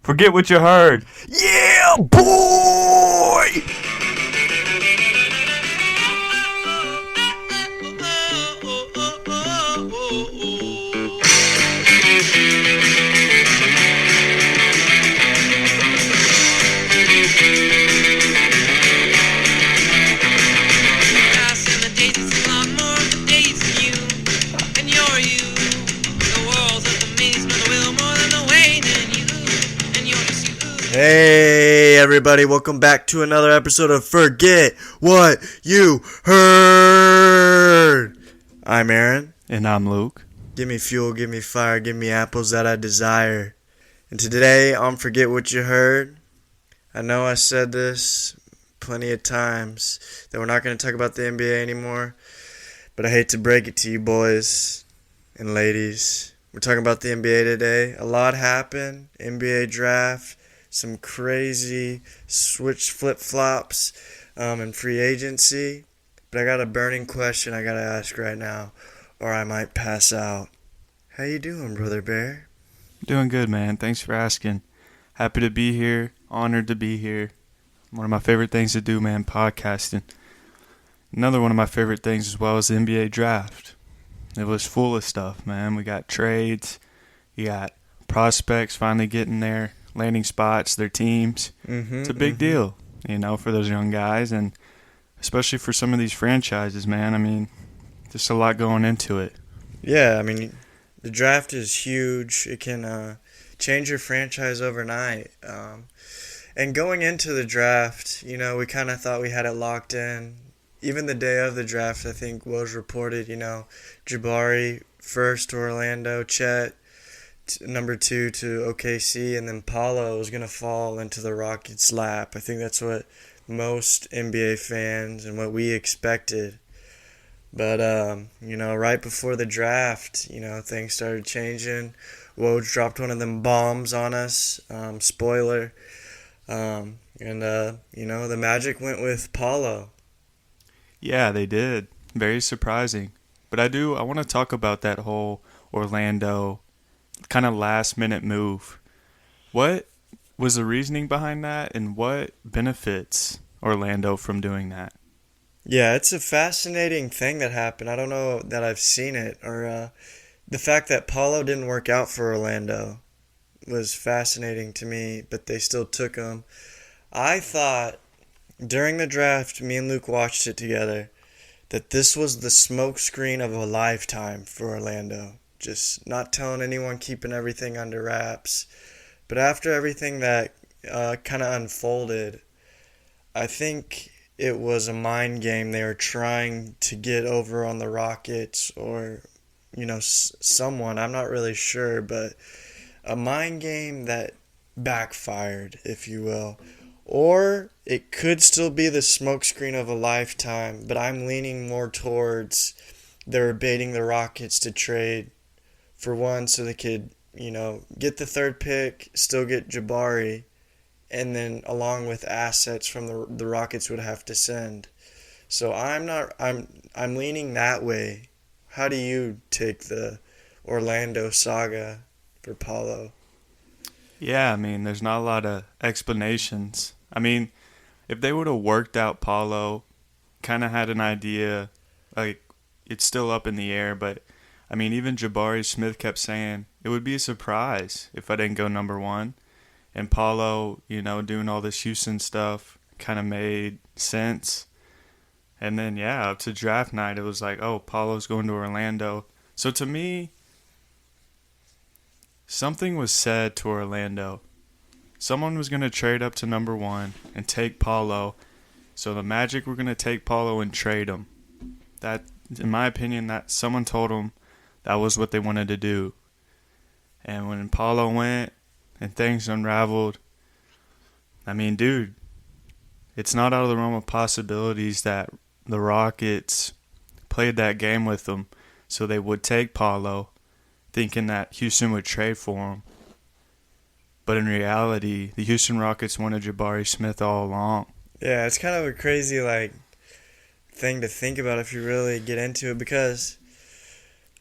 Forget what you heard. Yeah, boy! Hey everybody, welcome back to another episode of Forget What You Heard. I'm Aaron. And I'm Luke. Give me fuel, give me fire, give me apples that I desire. And today on Forget What You Heard, I know I said this plenty of times that we're not going to talk about the NBA anymore, but I hate to break it to you boys and ladies. We're talking about the NBA today. A lot happened. NBA draft. Some crazy switch flip-flops and free agency. But I got a burning question I got to ask right now, or I might pass out. How you doing, Brother Bear? Doing good, man. Thanks for asking. Happy to be here. Honored to be here. One of my favorite things to do, man, podcasting. Another one of my favorite things as well is the NBA draft. It was full of stuff, man. We got trades. You got prospects finally getting there. Landing spots, their teams. It's a big deal, for those young guys, and especially for some of these franchises, man. I mean, just a lot going into it. Yeah, I mean, the draft is huge. It can change your franchise overnight. And going into the draft, we kind of thought we had it locked in. Even the day of the draft, I think, was reported, Jabari first to Orlando, Chet number 2 to OKC, and then Paulo was going to fall into the Rockets' lap. I think that's what most NBA fans and what we expected. But, right before the draft, things started changing. Woj dropped one of them bombs on us, spoiler. The Magic went with Paulo. Yeah, they did. Very surprising. But I want to talk about that whole Orlando kind of last-minute move. What was the reasoning behind that, and what benefits Orlando from doing that? Yeah, it's a fascinating thing that happened. I don't know that I've seen it, or the fact that Paulo didn't work out for Orlando was fascinating to me, but they still took him. I thought during the draft, me and Luke watched it together, that this was the smokescreen of a lifetime for Orlando. Just not telling anyone, keeping everything under wraps. But after everything that kind of unfolded, I think it was a mind game they were trying to get over on the Rockets or, someone. I'm not really sure, but a mind game that backfired, if you will. Or it could still be the smokescreen of a lifetime, but I'm leaning more towards they were baiting the Rockets to trade for one, so they could, get the third pick, still get Jabari, and then along with assets from the Rockets would have to send. So I'm leaning that way. How do you take the Orlando saga for Paulo? Yeah, I mean, there's not a lot of explanations. I mean, if they would have worked out Paulo, kind of had an idea, like, it's still up in the air, but I mean, even Jabari Smith kept saying, it would be a surprise if I didn't go number 1. And Paulo, doing all this Houston stuff kind of made sense. And then, up to draft night, it was like, oh, Paulo's going to Orlando. So to me, something was said to Orlando. Someone was going to trade up to number 1 and take Paulo. So the Magic were going to take Paulo and trade him. That, in my opinion, that someone told him that was what they wanted to do. And when Paulo went and things unraveled, I mean, dude, it's not out of the realm of possibilities that the Rockets played that game with them so they would take Paulo, thinking that Houston would trade for him. But in reality, the Houston Rockets wanted Jabari Smith all along. Yeah, it's kind of a crazy, thing to think about if you really get into it, because,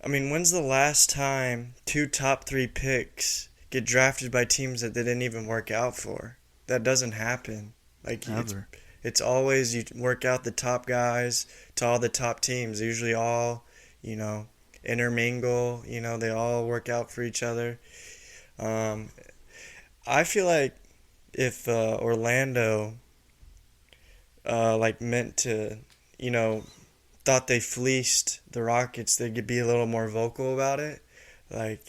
I mean, when's the last time 2 top 3 picks get drafted by teams that they didn't even work out for. That doesn't happen. Like Ever. it's always you work out the top guys to all the top teams. They usually all, intermingle. They all work out for each other. I feel like if Orlando meant to, thought they fleeced the Rockets, they could be a little more vocal about it. Like,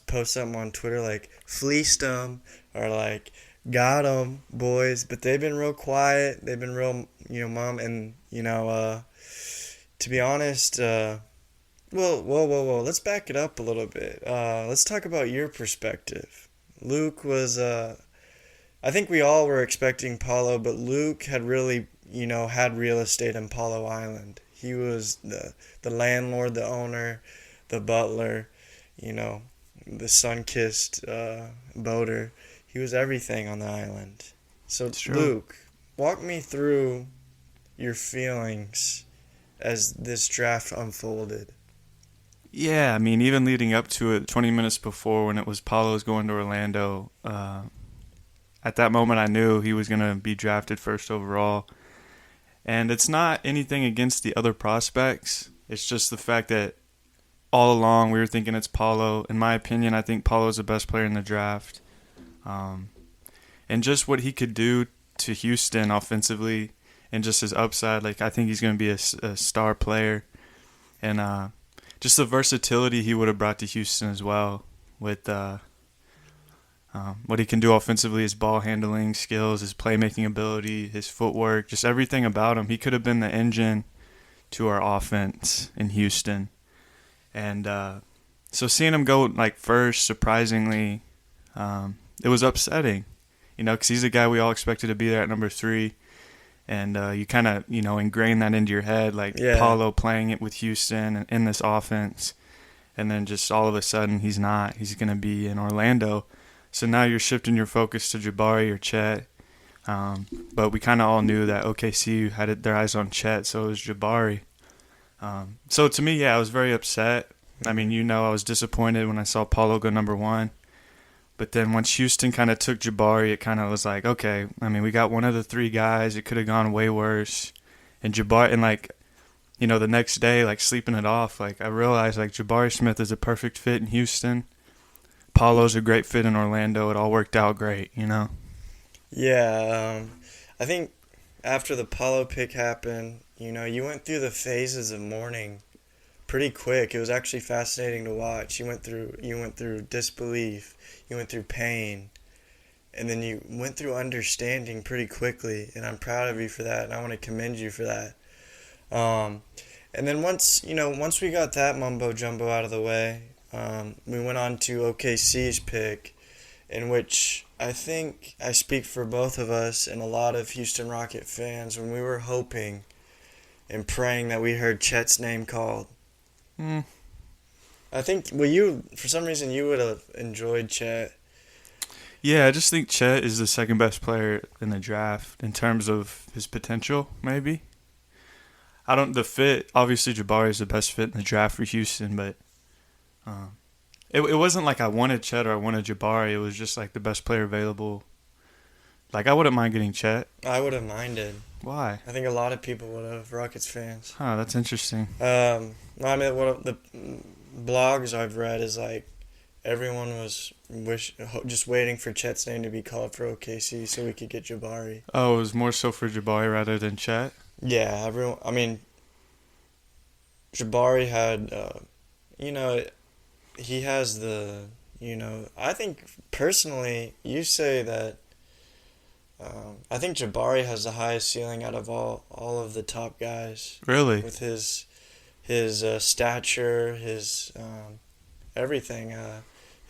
post something on Twitter like, fleeced them, or like, got them, boys. But they've been real quiet. They've been real, mom. And, to be honest, whoa. Let's back it up a little bit. Let's talk about your perspective. Luke was, I think we all were expecting Paulo, but Luke had really, had real estate in Paulo Island. He was the landlord, the owner, the butler, the sun-kissed boater. He was everything on the island. So, Luke, walk me through your feelings as this draft unfolded. Yeah, I mean, even leading up to it, 20 minutes before when it was Paulo's going to Orlando, at that moment I knew he was going to be drafted first overall. And it's not anything against the other prospects. It's just the fact that all along we were thinking it's Paulo. In my opinion, I think Paulo's the best player in the draft. And just what he could do to Houston offensively and just his upside, like I think he's going to be a star player. And just the versatility he would have brought to Houston as well with what he can do offensively, his ball handling skills, his playmaking ability, his footwork, just everything about him. He could have been the engine to our offense in Houston. And so seeing him go like first, surprisingly, it was upsetting, because he's a guy we all expected to be there at number 3. And you kind of, ingrain that into your head, like Paulo playing it with Houston and in this offense. And then just all of a sudden he's not. He's going to be in Orlando. So now you're shifting your focus to Jabari or Chet. But we kind of all knew that OKC had their eyes on Chet, so it was Jabari. So to me, I was very upset. I mean, I was disappointed when I saw Paulo go number 1. But then once Houston kind of took Jabari, it kind of was like, okay, I mean, we got one of the 3 guys. It could have gone way worse. And Jabari, and the next day, sleeping it off, I realized, Jabari Smith is a perfect fit in Houston. Paulo's a great fit in Orlando. It all worked out great, Yeah, I think after the Paulo pick happened, you went through the phases of mourning pretty quick. It was actually fascinating to watch. You went through disbelief, you went through pain, and then you went through understanding pretty quickly. And I'm proud of you for that, and I want to commend you for that. And then once we got that mumbo jumbo out of the way, we went on to OKC's pick, in which I think I speak for both of us and a lot of Houston Rocket fans when we were hoping and praying that we heard Chet's name called. I think, for some reason, you would have enjoyed Chet. Yeah, I just think Chet is the second best player in the draft in terms of his potential, maybe. The fit, obviously Jabari is the best fit in the draft for Houston, but it wasn't like I wanted Chet or I wanted Jabari. It was just the best player available. I wouldn't mind getting Chet. I would have minded. Why? I think a lot of people would have, Rockets fans. Huh, that's interesting. I mean, what the blogs I've read is everyone was just waiting for Chet's name to be called for OKC so we could get Jabari. Oh, it was more so for Jabari rather than Chet? Yeah, everyone. I mean, Jabari had, he has the, I think personally, you say that. I think Jabari has the highest ceiling out of all of the top guys. Really? With his stature, his everything,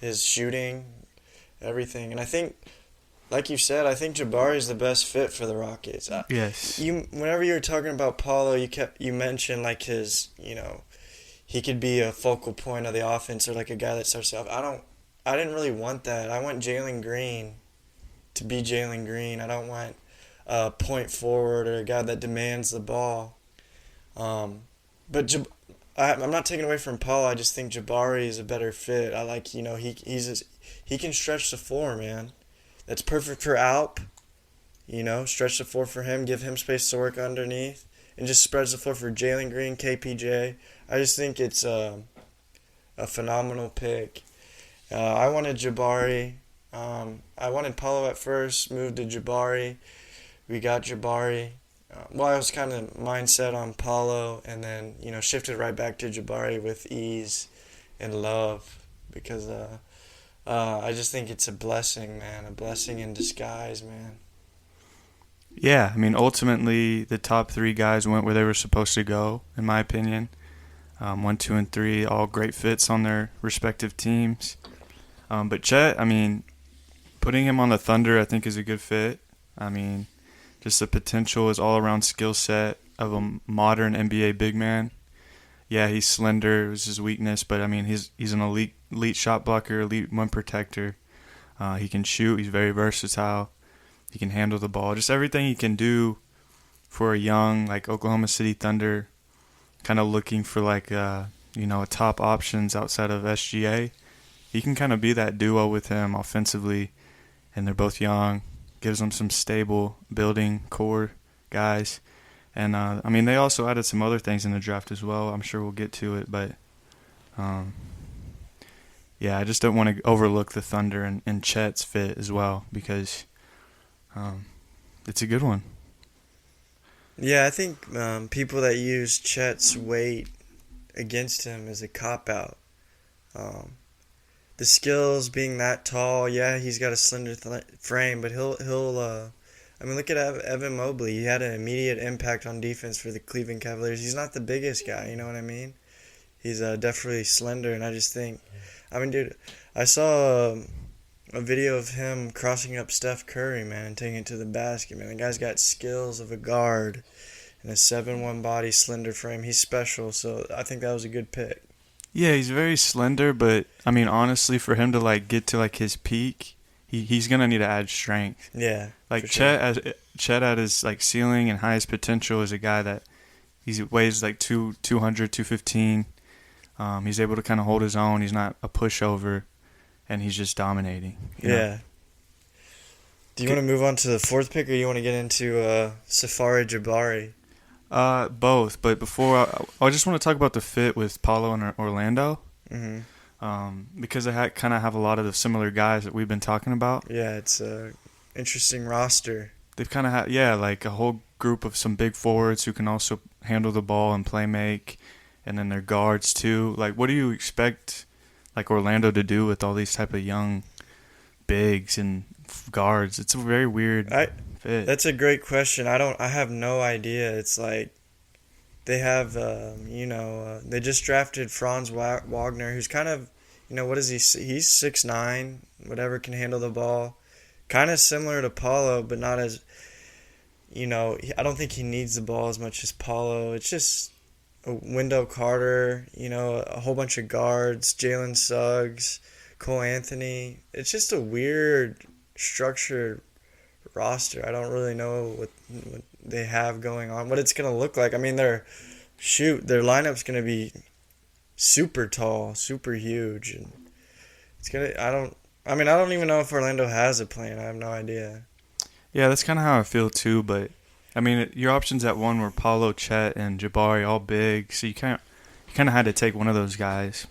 his shooting, everything. And I think, like you said, I think Jabari is the best fit for the Rockets. Yes. Whenever you were talking about Paulo, you mentioned his, he could be a focal point of the offense or a guy that starts off. I didn't really want that. I want Jalen Green to be Jalen Green. I don't want a point forward or a guy that demands the ball. But I'm not taking away from Paul. I just think Jabari is a better fit. I like, he can stretch the floor, man. That's perfect for Alp. Stretch the floor for him, give him space to work underneath, and just spreads the floor for Jalen Green, KPJ. I just think it's a phenomenal pick. I wanted Jabari. I wanted Paulo at first, moved to Jabari. We got Jabari. I was kind of mindset on Paulo, and then shifted right back to Jabari with ease and love because I just think it's a blessing, man, a blessing in disguise, man. Yeah, I mean, ultimately, the top three guys went where they were supposed to go, in my opinion. 1, 2, and 3, all great fits on their respective teams. But Chet, I mean, putting him on the Thunder, I think, is a good fit. I mean, just the potential, his all-around skill set of a modern NBA big man. Yeah, he's slender, it was his weakness, but I mean, he's an elite shot blocker, elite rim protector. He can shoot, he's very versatile. He can handle the ball. Just everything he can do for a young, like, Oklahoma City Thunder, kind of looking for, like, a top options outside of SGA. He can kind of be that duo with him offensively, and they're both young. Gives them some stable building core guys. And, I mean, they also added some other things in the draft as well. I'm sure we'll get to it, but, yeah, I just don't want to overlook the Thunder and Chet's fit as well because it's a good one. Yeah, I think people that use Chet's weight against him is a cop-out. The skills, being that tall, yeah, he's got a slender frame, but he'll I mean, look at Evan Mobley. He had an immediate impact on defense for the Cleveland Cavaliers. He's not the biggest guy, you know what I mean? He's definitely slender, and I just think, I mean, dude, I saw a video of him crossing up Steph Curry, man, and taking it to the basket, man. The guy's got skills of a guard and a 7'1" body, slender frame. He's special, so I think that was a good pick. Yeah, he's very slender, but, I mean, honestly, for him to, like, get to, like, his peak, he's going to need to add strength. Yeah, like, sure. Chet at his, like, ceiling and highest potential is a guy that he weighs, like, 200, 215. He's able to kind of hold his own. He's not a pushover, and he's just dominating. You know? Do you want to move on to the fourth pick, or you want to get into Safari Jabari? Both, but before I just want to talk about the fit with Paulo and Orlando, because they kind of have a lot of the similar guys that we've been talking about. Yeah, it's a interesting roster. They've kind of had like a whole group of some big forwards who can also handle the ball and play make, and then their guards too. Like, what do you expect, like, Orlando to do with all these type of young bigs and guards? It's a very weird fit. That's a great question. I have no idea. It's like they have, they just drafted Franz Wagner, who's kind of, what is he? He's 6'9", whatever, can handle the ball. Kind of similar to Paulo, but not as, I don't think he needs the ball as much as Paulo. It's just a Wendell Carter, a whole bunch of guards, Jalen Suggs, Cole Anthony. It's just a weird structured roster. I don't really know what they have going on, what it's going to look like. I mean, their lineup's going to be super tall, super huge, and I don't even know if Orlando has a plan. I have no idea. Yeah, that's kind of how I feel too, but I mean, your options at one were Paulo, Chet, and Jabari, all big, so you kind of had to take one of those guys.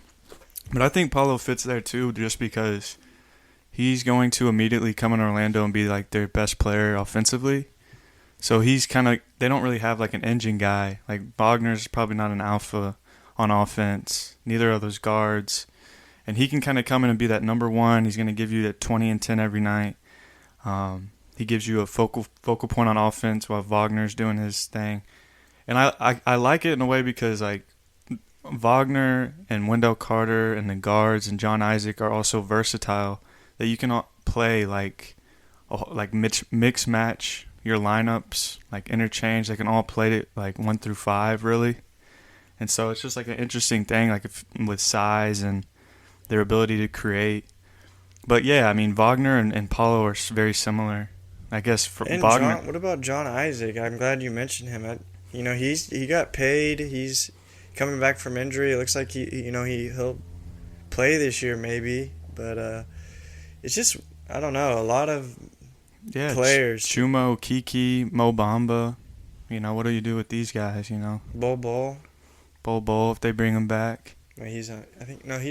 But I think Paulo fits there too, just because he's going to immediately come in Orlando and be like their best player offensively. So he's they don't really have like an engine guy. Like, Wagner's probably not an alpha on offense. Neither are those guards. And he can kind of come in and be that number one. He's going to give you that 20 and 10 every night. He gives you a focal point on offense while Wagner's doing his thing. And I like it in a way because, like, Wagner and Wendell Carter and the guards and John Isaac are also versatile, that you can play like mix match your lineups, like interchange. They can all play it like 1 through 5 really, and so it's just like an interesting thing, like with size and their ability to create. But yeah, I mean, Wagner and Paulo are very similar, I guess. For Wagner, what about John Isaac? I'm glad you mentioned him. He got paid. He's coming back from injury. It looks like he'll play this year maybe, but it's just I don't know. A lot of players. Chumo, Kiki, Mo Bamba. What do you do with these guys? Bol. Bol, if they bring him back. No, he's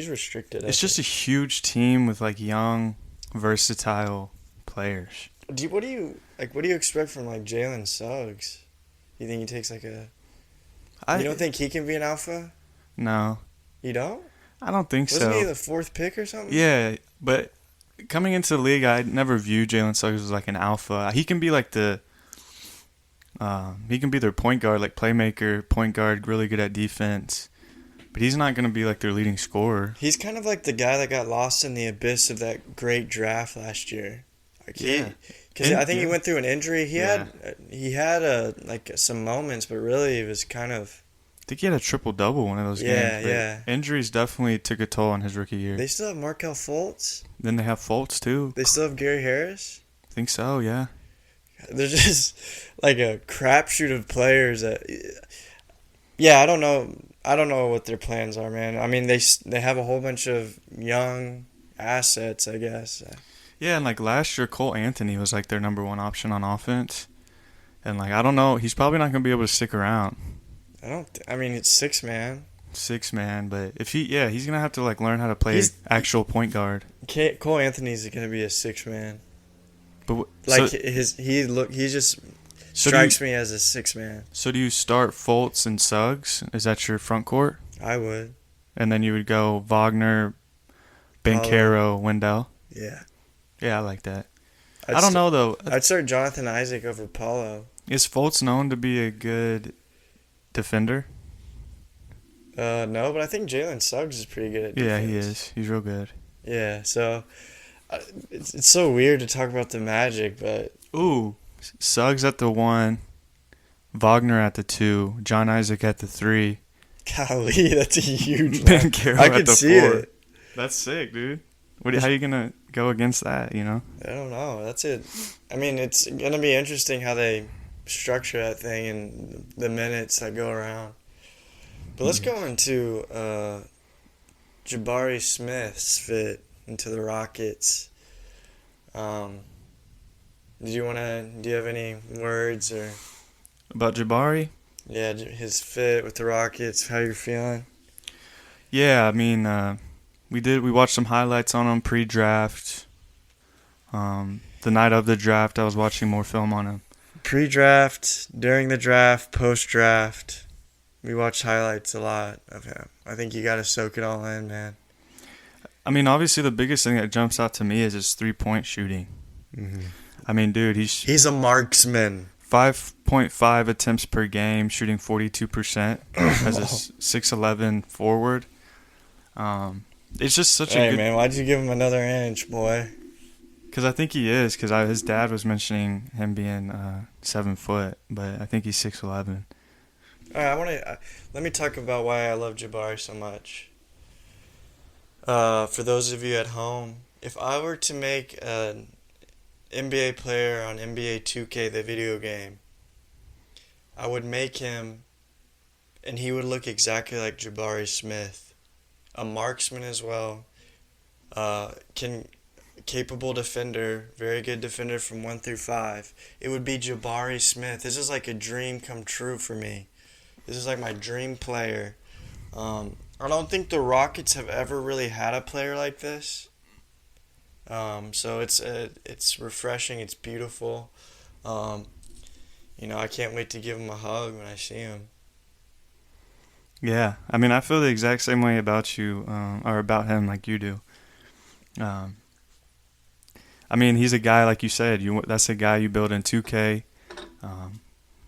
restricted. It's just a huge team with like young, versatile players. What do you expect from like Jalen Suggs? You think he takes like you don't think he can be an alpha? No. You don't? I don't think so. Wasn't he the 4th pick or something? Yeah, but coming into the league, I never viewed Jalen Suggs as like an alpha. He can be like he can be their point guard, like playmaker, point guard, really good at defense. But he's not going to be like their leading scorer. He's kind of like the guy that got lost in the abyss of that great draft last year. Because I think he went through an injury. He had some moments, but really it was kind of. I think he had a triple-double one of those games. Yeah. Injuries definitely took a toll on his rookie year. They still have Markelle Fultz. Then they have Fultz too. They still have Gary Harris. I think so. Yeah. They're just like a crapshoot of players that. Yeah, I don't know. I don't know what their plans are, man. I mean, they have a whole bunch of young assets, I guess. Yeah, and like last year, Cole Anthony was like their number one option on offense, and like I don't know, he's probably not gonna be able to stick around. I mean, it's 6-man. 6-man, but if he's gonna have to like learn how to play actual point guard. Cole Anthony's gonna be a 6-man. But he just strikes me as a 6-man. So do you start Fultz and Suggs? Is that your front court? I would. And then you would go Wagner, Banchero, Wendell. Yeah. Yeah, I like that. I don't know though. I'd start Jonathan Isaac over Paulo. Is Fultz known to be a good defender? No, but I think Jalen Suggs is pretty good at defense. Yeah, he is. He's real good. Yeah, so it's so weird to talk about the Magic, but Suggs at the 1, Wagner at the 2, John Isaac at the 3. Golly, that's a huge Banchero I could see 4. it. That's sick, dude. How are you gonna go against that? I don't know. That's it. I mean, it's gonna be interesting how they structure that thing and the minutes that go around. But let's go into Jabari Smith's fit into the Rockets. Do you have any words or about Jabari? Yeah, his fit with the Rockets. How you're feeling? Yeah, I mean, we watched some highlights on him pre-draft. The night of the draft, I was watching more film on him. Pre-draft, during the draft, post-draft, we watched highlights a lot of him. I think you got to soak it all in, man. I mean, obviously the biggest thing that jumps out to me is his 3-point shooting. Mm-hmm. I mean, dude, he's a marksman. 5.5 attempts per game, shooting 42% as a 6'11" forward. It's just such a good... Hey, man, why'd you give him another inch, boy? Because I think he is, because his dad was mentioning him being 7 foot, but I think he's 6'11". All right, let me talk about why I love Jabari so much. For those of you at home, if I were to make an NBA player on NBA 2K, the video game, I would make him, and he would look exactly like Jabari Smith, a marksman as well, capable defender, very good defender from 1 through 5. It would be Jabari Smith. This is like a dream come true for me. This is like my dream player. I don't think the Rockets have ever really had a player like this. So it's refreshing. It's beautiful. I can't wait to give him a hug when I see him. Yeah, I mean, I feel the exact same way about you, or about him, like you do. I mean, he's a guy, like you said, that's a guy you build in 2K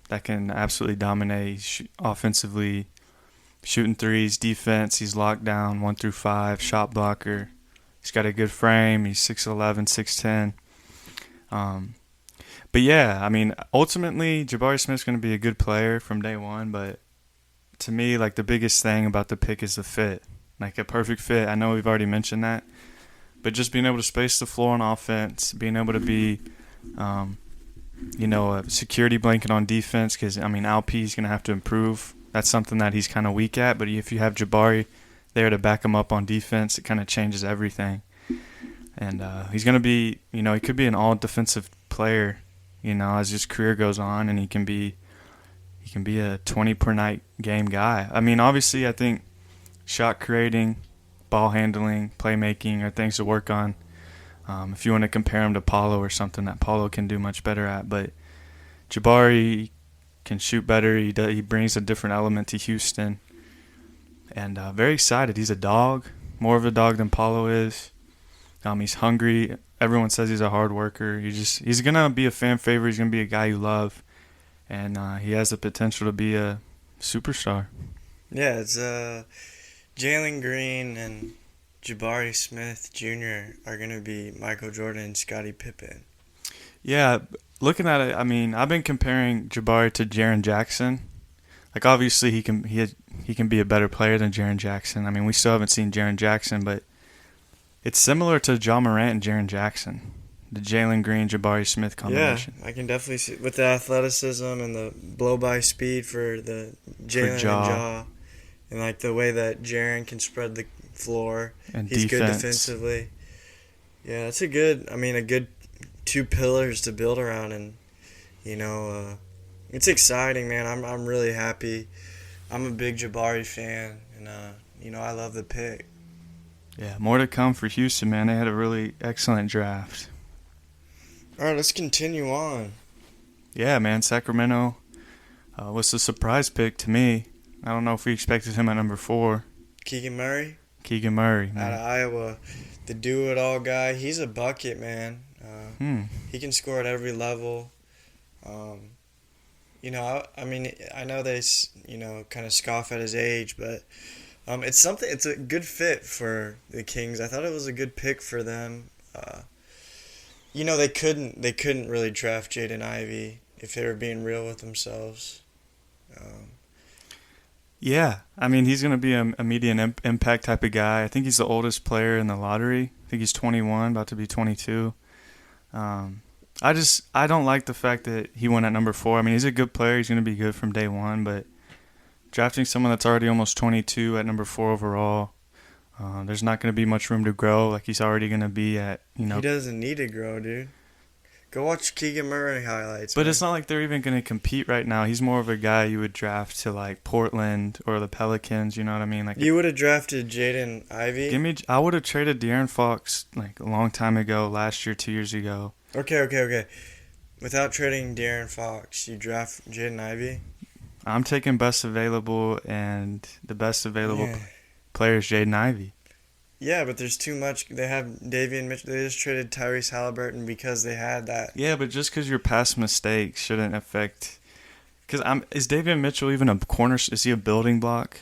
that can absolutely dominate offensively, shooting threes, defense. He's locked down 1 through 5, shot blocker. He's got a good frame. He's 6'11", 6'10". But yeah, I mean, ultimately, Jabari Smith's going to be a good player from day one. But to me, like, the biggest thing about the pick is the fit, like a perfect fit. I know we've already mentioned that, but just being able to space the floor on offense, being able to be, a security blanket on defense. Because I mean, Alp's going to have to improve That's something that he's kind of weak at. But if you have Jabari there to back him up on defense, it kind of changes everything. And he's going to be, he could be an all-defensive player, as his career goes on, and he can be a 20-per-night game guy. I mean, obviously, I think shot creating, ball handling, playmaking are things to work on. If you want to compare him to Paulo or something that Paulo can do much better at. But Jabari can shoot better. He brings a different element to Houston. And very excited. He's a dog, more of a dog than Paulo is. He's hungry. Everyone says he's a hard worker. He's going to be a fan favorite. He's going to be a guy you love. And he has the potential to be a superstar. Yeah, it's Jalen Green and Jabari Smith Jr. are going to be Michael Jordan and Scottie Pippen. Yeah, looking at it, I mean, I've been comparing Jabari to Jaren Jackson. Like, obviously, he can be a better player than Jaren Jackson. I mean, we still haven't seen Jaren Jackson, but it's similar to Ja Morant and Jaren Jackson, the Jalen Green, Jabari Smith combination. Yeah, I can definitely see with the athleticism and the blow-by speed for the Jalen and Ja, and like the way that Jaren can spread the floor. And he's defense. Good defensively. Yeah, that's a good two pillars to build around, and it's exciting, man. I'm really happy. I'm a big Jabari fan, and I love the pick. Yeah, more to come for Houston, man. They had a really excellent draft. All right, let's continue on. Yeah, man, Sacramento was a surprise pick to me. I don't know if we expected him at number 4. Keegan Murray, man. out of Iowa, the do-it-all guy. He's a bucket, man. He can score at every level. I mean, I know they, kind of scoff at his age, but it's a good fit for the Kings. I thought it was a good pick for them. They couldn't really draft Jaden Ivey if they were being real with themselves. Yeah, I mean, he's going to be a median impact type of guy. I think he's the oldest player in the lottery. I think he's 21, about to be 22. I don't like the fact that he went at number 4. I mean, he's a good player. He's going to be good from day one, but drafting someone that's already almost 22 at number 4 overall, there's not going to be much room to grow. Like, he's already going to be at, He doesn't need to grow, dude. Go watch Keegan Murray highlights. But man. It's not like they're even going to compete right now. He's more of a guy you would draft to, like, Portland or the Pelicans, you know what I mean? Like, you would have drafted Jaden Ivey? I would have traded De'Aaron Fox, like, a long time ago, last year, 2 years ago. Okay. Without trading De'Aaron Fox, you draft Jaden Ivey? I'm taking best available, and the best available player is Jaden Ivey. Yeah, but there's too much. They have Davian Mitchell. They just traded Tyrese Halliburton because they had that. Yeah, but just because your past mistakes shouldn't affect. Because is Davian Mitchell even a corner? Is he a building block?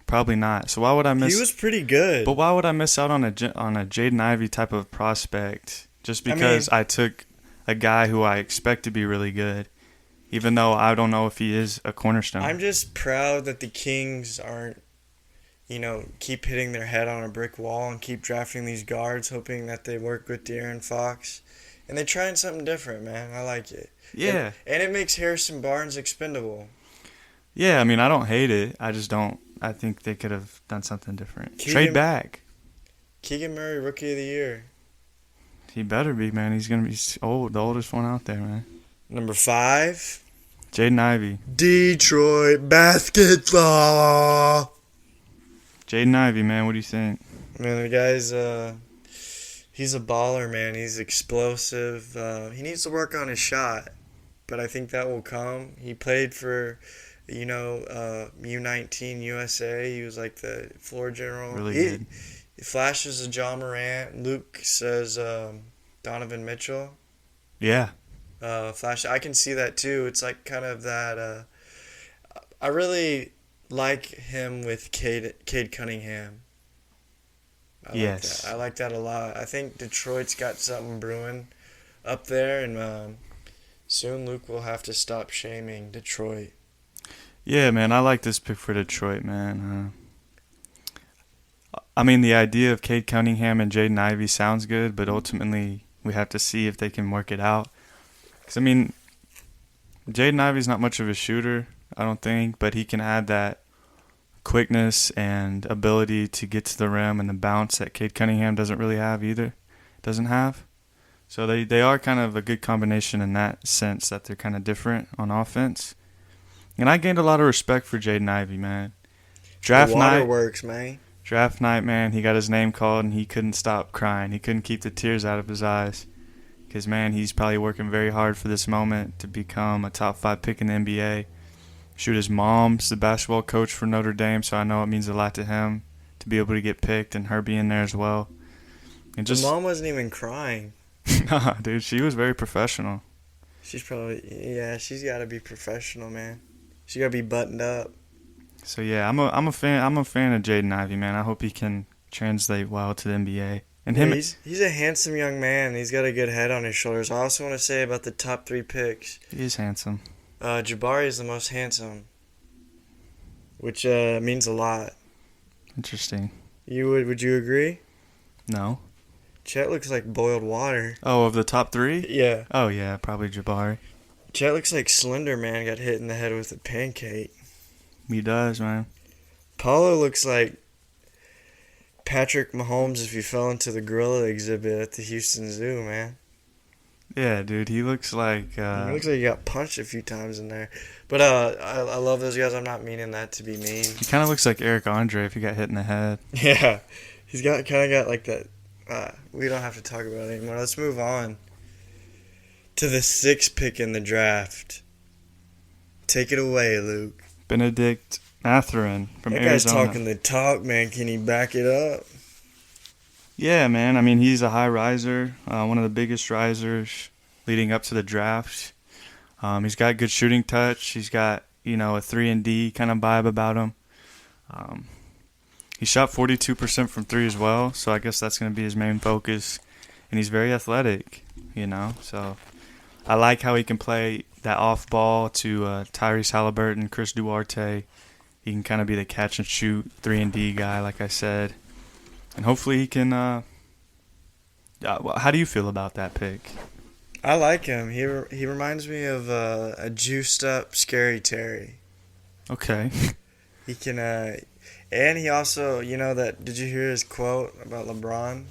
Probably not. So why would I miss? He was pretty good. But why would I miss out on a Jaden Ivey type of prospect just because I took a guy who I expect to be really good, even though I don't know if he is a cornerstone. I'm just proud that the Kings aren't, keep hitting their head on a brick wall and keep drafting these guards, hoping that they work with De'Aaron Fox. And they're trying something different, man. I like it. Yeah. And it makes Harrison Barnes expendable. Yeah, I mean, I don't hate it. I just don't. I think they could have done something different. Trade back. Keegan Murray, Rookie of the Year. He better be, man. He's going to be old, the oldest one out there, man. Number 5. Jaden Ivey. Detroit basketball. Jaden Ivey, man. What do you think? Man, the guy's he's a baller, man. He's explosive. He needs to work on his shot, but I think that will come. He played for, U19 USA. He was like the floor general. Really good. He flashes of Ja Morant. Luke says Donovan Mitchell. Yeah. Flash. I can see that too. It's like kind of that. I really like him with Cade Cunningham. I like that a lot. I think Detroit's got something brewing up there, and soon Luke will have to stop shaming Detroit. Yeah, man, I like this pick for Detroit, man. I mean, the idea of Cade Cunningham and Jaden Ivey sounds good, but ultimately we have to see if they can work it out. Because, I mean, Jaden Ivey's not much of a shooter. I don't think, but he can add that quickness and ability to get to the rim and the bounce that Cade Cunningham doesn't really have either. Doesn't have. So they are kind of a good combination in that sense that they're kind of different on offense. And I gained a lot of respect for Jaden Ivey, man. The waterworks, man. Draft night, man, he got his name called and he couldn't stop crying. He couldn't keep the tears out of his eyes. Because, man, he's probably working very hard for this moment to become a top 5 pick in the NBA. Shoot, his mom's the basketball coach for Notre Dame, so I know it means a lot to him to be able to get picked and her being there as well. And just, the mom wasn't even crying. Nah, dude, she was very professional. She's she's got to be professional, man. She got to be buttoned up. So yeah, I'm a fan of Jaden Ivey, man. I hope he can translate well to the NBA. And he's a handsome young man. He's got a good head on his shoulders. I also want to say about the top 3 picks. He is handsome. Jabari is the most handsome, which means a lot. Interesting. Would you agree? No. Chet looks like boiled water. Oh, of the top 3? Yeah. Oh yeah, probably Jabari. Chet looks like Slender Man got hit in the head with a pancake. He does, man. Paulo looks like Patrick Mahomes if he fell into the gorilla exhibit at the Houston Zoo, man. Yeah, dude, he looks like... he looks like he got punched a few times in there. But I love those guys. I'm not meaning that to be mean. He kind of looks like Eric Andre if he got hit in the head. Yeah, he's kind of got like that. We don't have to talk about it anymore. Let's move on to the 6th pick in the draft. Take it away, Luke. Benedict Mathurin from Arizona. That guy's talking the talk, man. Can he back it up? Yeah, man. I mean, he's a high riser, one of the biggest risers leading up to the draft. He's got good shooting touch. He's got, a 3-and-D kind of vibe about him. He shot 42% from 3 as well, so I guess that's going to be his main focus. And he's very athletic, so I like how he can play that off ball to Tyrese Halliburton, Chris Duarte. He can kind of be the catch and shoot 3-and-D guy, like I said. And hopefully he can how do you feel about that pick? I like him. He reminds me of a juiced up Scary Terry. Okay. He can and he also, did you hear his quote about LeBron?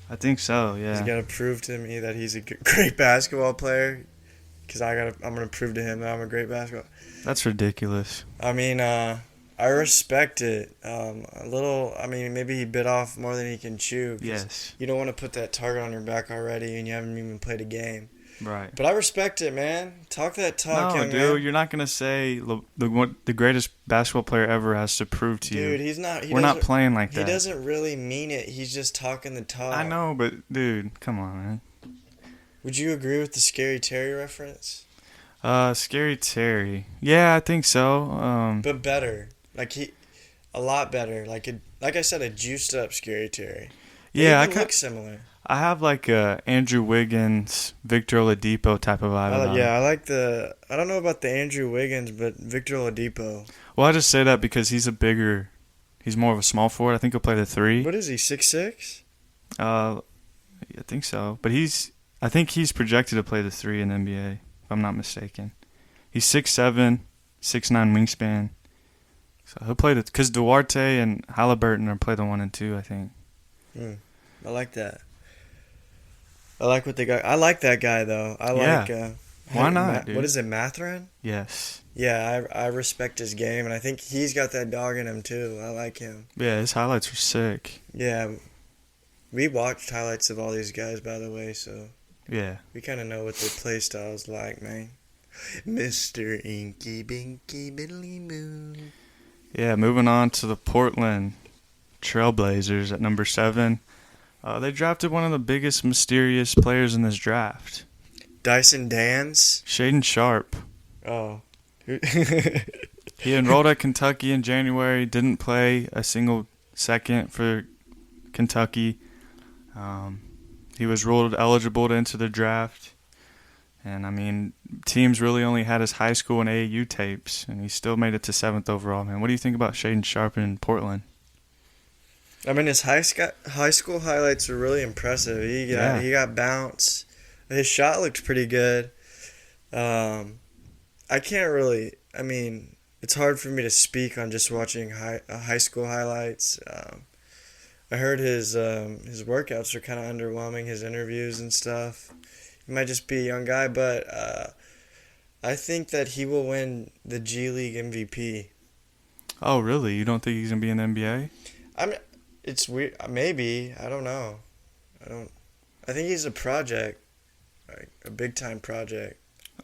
I think so, yeah. He's got to prove to me that he's a great basketball player. Because I'm going to prove to him that I'm a great basketball. That's ridiculous. I mean, I respect it. Maybe he bit off more than he can chew. Yes. You don't want to put that target on your back already and you haven't even played a game. Right. But I respect it, man. Talk that talk, no, young dude, man. You're not going to say the greatest basketball player ever has to prove to you. Dude, he's not. We're not playing like that. He doesn't really mean it. He's just talking the talk. I know, but, dude, come on, man. Would you agree with the Scary Terry reference? Scary Terry. Yeah, I think so. But better. A lot better. Like I said, a juiced up Scary Terry. Yeah, They look similar. I have like a Andrew Wiggins, Victor Oladipo type of vibe. I like I don't know about the Andrew Wiggins, but Victor Oladipo. Well, I just say that because he's more of a small forward. I think he'll play the 3. What is he, 6'6"? I think so. But I think he's projected to play the 3 in the NBA, if I'm not mistaken. He's 6'7", 6'9" wingspan. So he'll play because Duarte and Halliburton are play the 1 and 2, I think. I like that. I like what they got. I like that guy though. Why not? Dude? What is it, Mathurin? Yes. Yeah, I respect his game, and I think he's got that dog in him too. I like him. Yeah, his highlights are sick. Yeah, we watched highlights of all these guys, by the way, so yeah, we kind of know what their play style's like, man. Mr. Inky Binky Biddly Moon. Yeah, moving on to the Portland Trailblazers at number 7. They drafted one of the biggest mysterious players in this draft. Dyson Dance? Shaden Sharp. Oh. He enrolled at Kentucky in January, didn't play a single second for Kentucky. He was ruled eligible to enter the draft. And, I mean, teams really only had his high school and AAU tapes, and he still made it to 7th overall, man. What do you think about Shaden Sharp in Portland? I mean, his high school highlights were really impressive. He got bounce. His shot looked pretty good. I can't really. I mean, it's hard for me to speak on just watching high school highlights. I heard his workouts are kind of underwhelming, his interviews and stuff. He might just be a young guy, but I think that he will win the G League MVP. Oh, really? You don't think he's gonna be in the NBA? I mean, it's weird. Maybe I don't know. I don't. I think he's a project, like a big time project.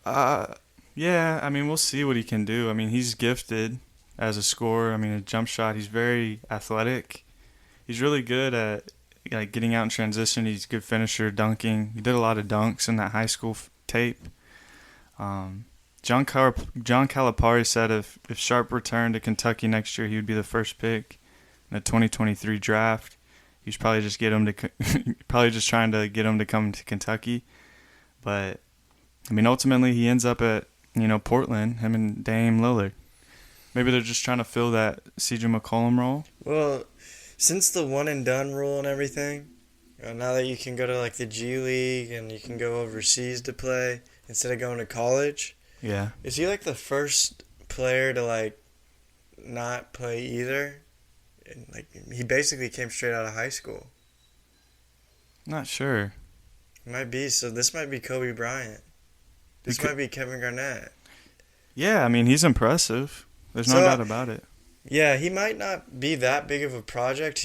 Uh, yeah. I mean, we'll see what he can do. I mean, he's gifted as a scorer. I mean, a jump shot. He's very athletic. He's really good at like getting out in transition. He's a good finisher, dunking. He did a lot of dunks in that high school tape. Um, John Calipari said if Sharp returned to Kentucky next year, he would be the first pick in the 2023 draft. He's probably just probably just trying to get him to come to Kentucky. But I mean, ultimately, he ends up at Portland. Him and Dame Lillard. Maybe they're just trying to fill that CJ McCollum role. Well, since the one and done rule and everything, now that you can go to like the G League and you can go overseas to play instead of going to college. Yeah. Is he like the first player to like not play either? And like he basically came straight out of high school. Not sure. Might be. So this might be Kobe Bryant. This might be Kevin Garnett. Yeah, I mean, he's impressive. There's no doubt about it. Yeah, he might not be that big of a project.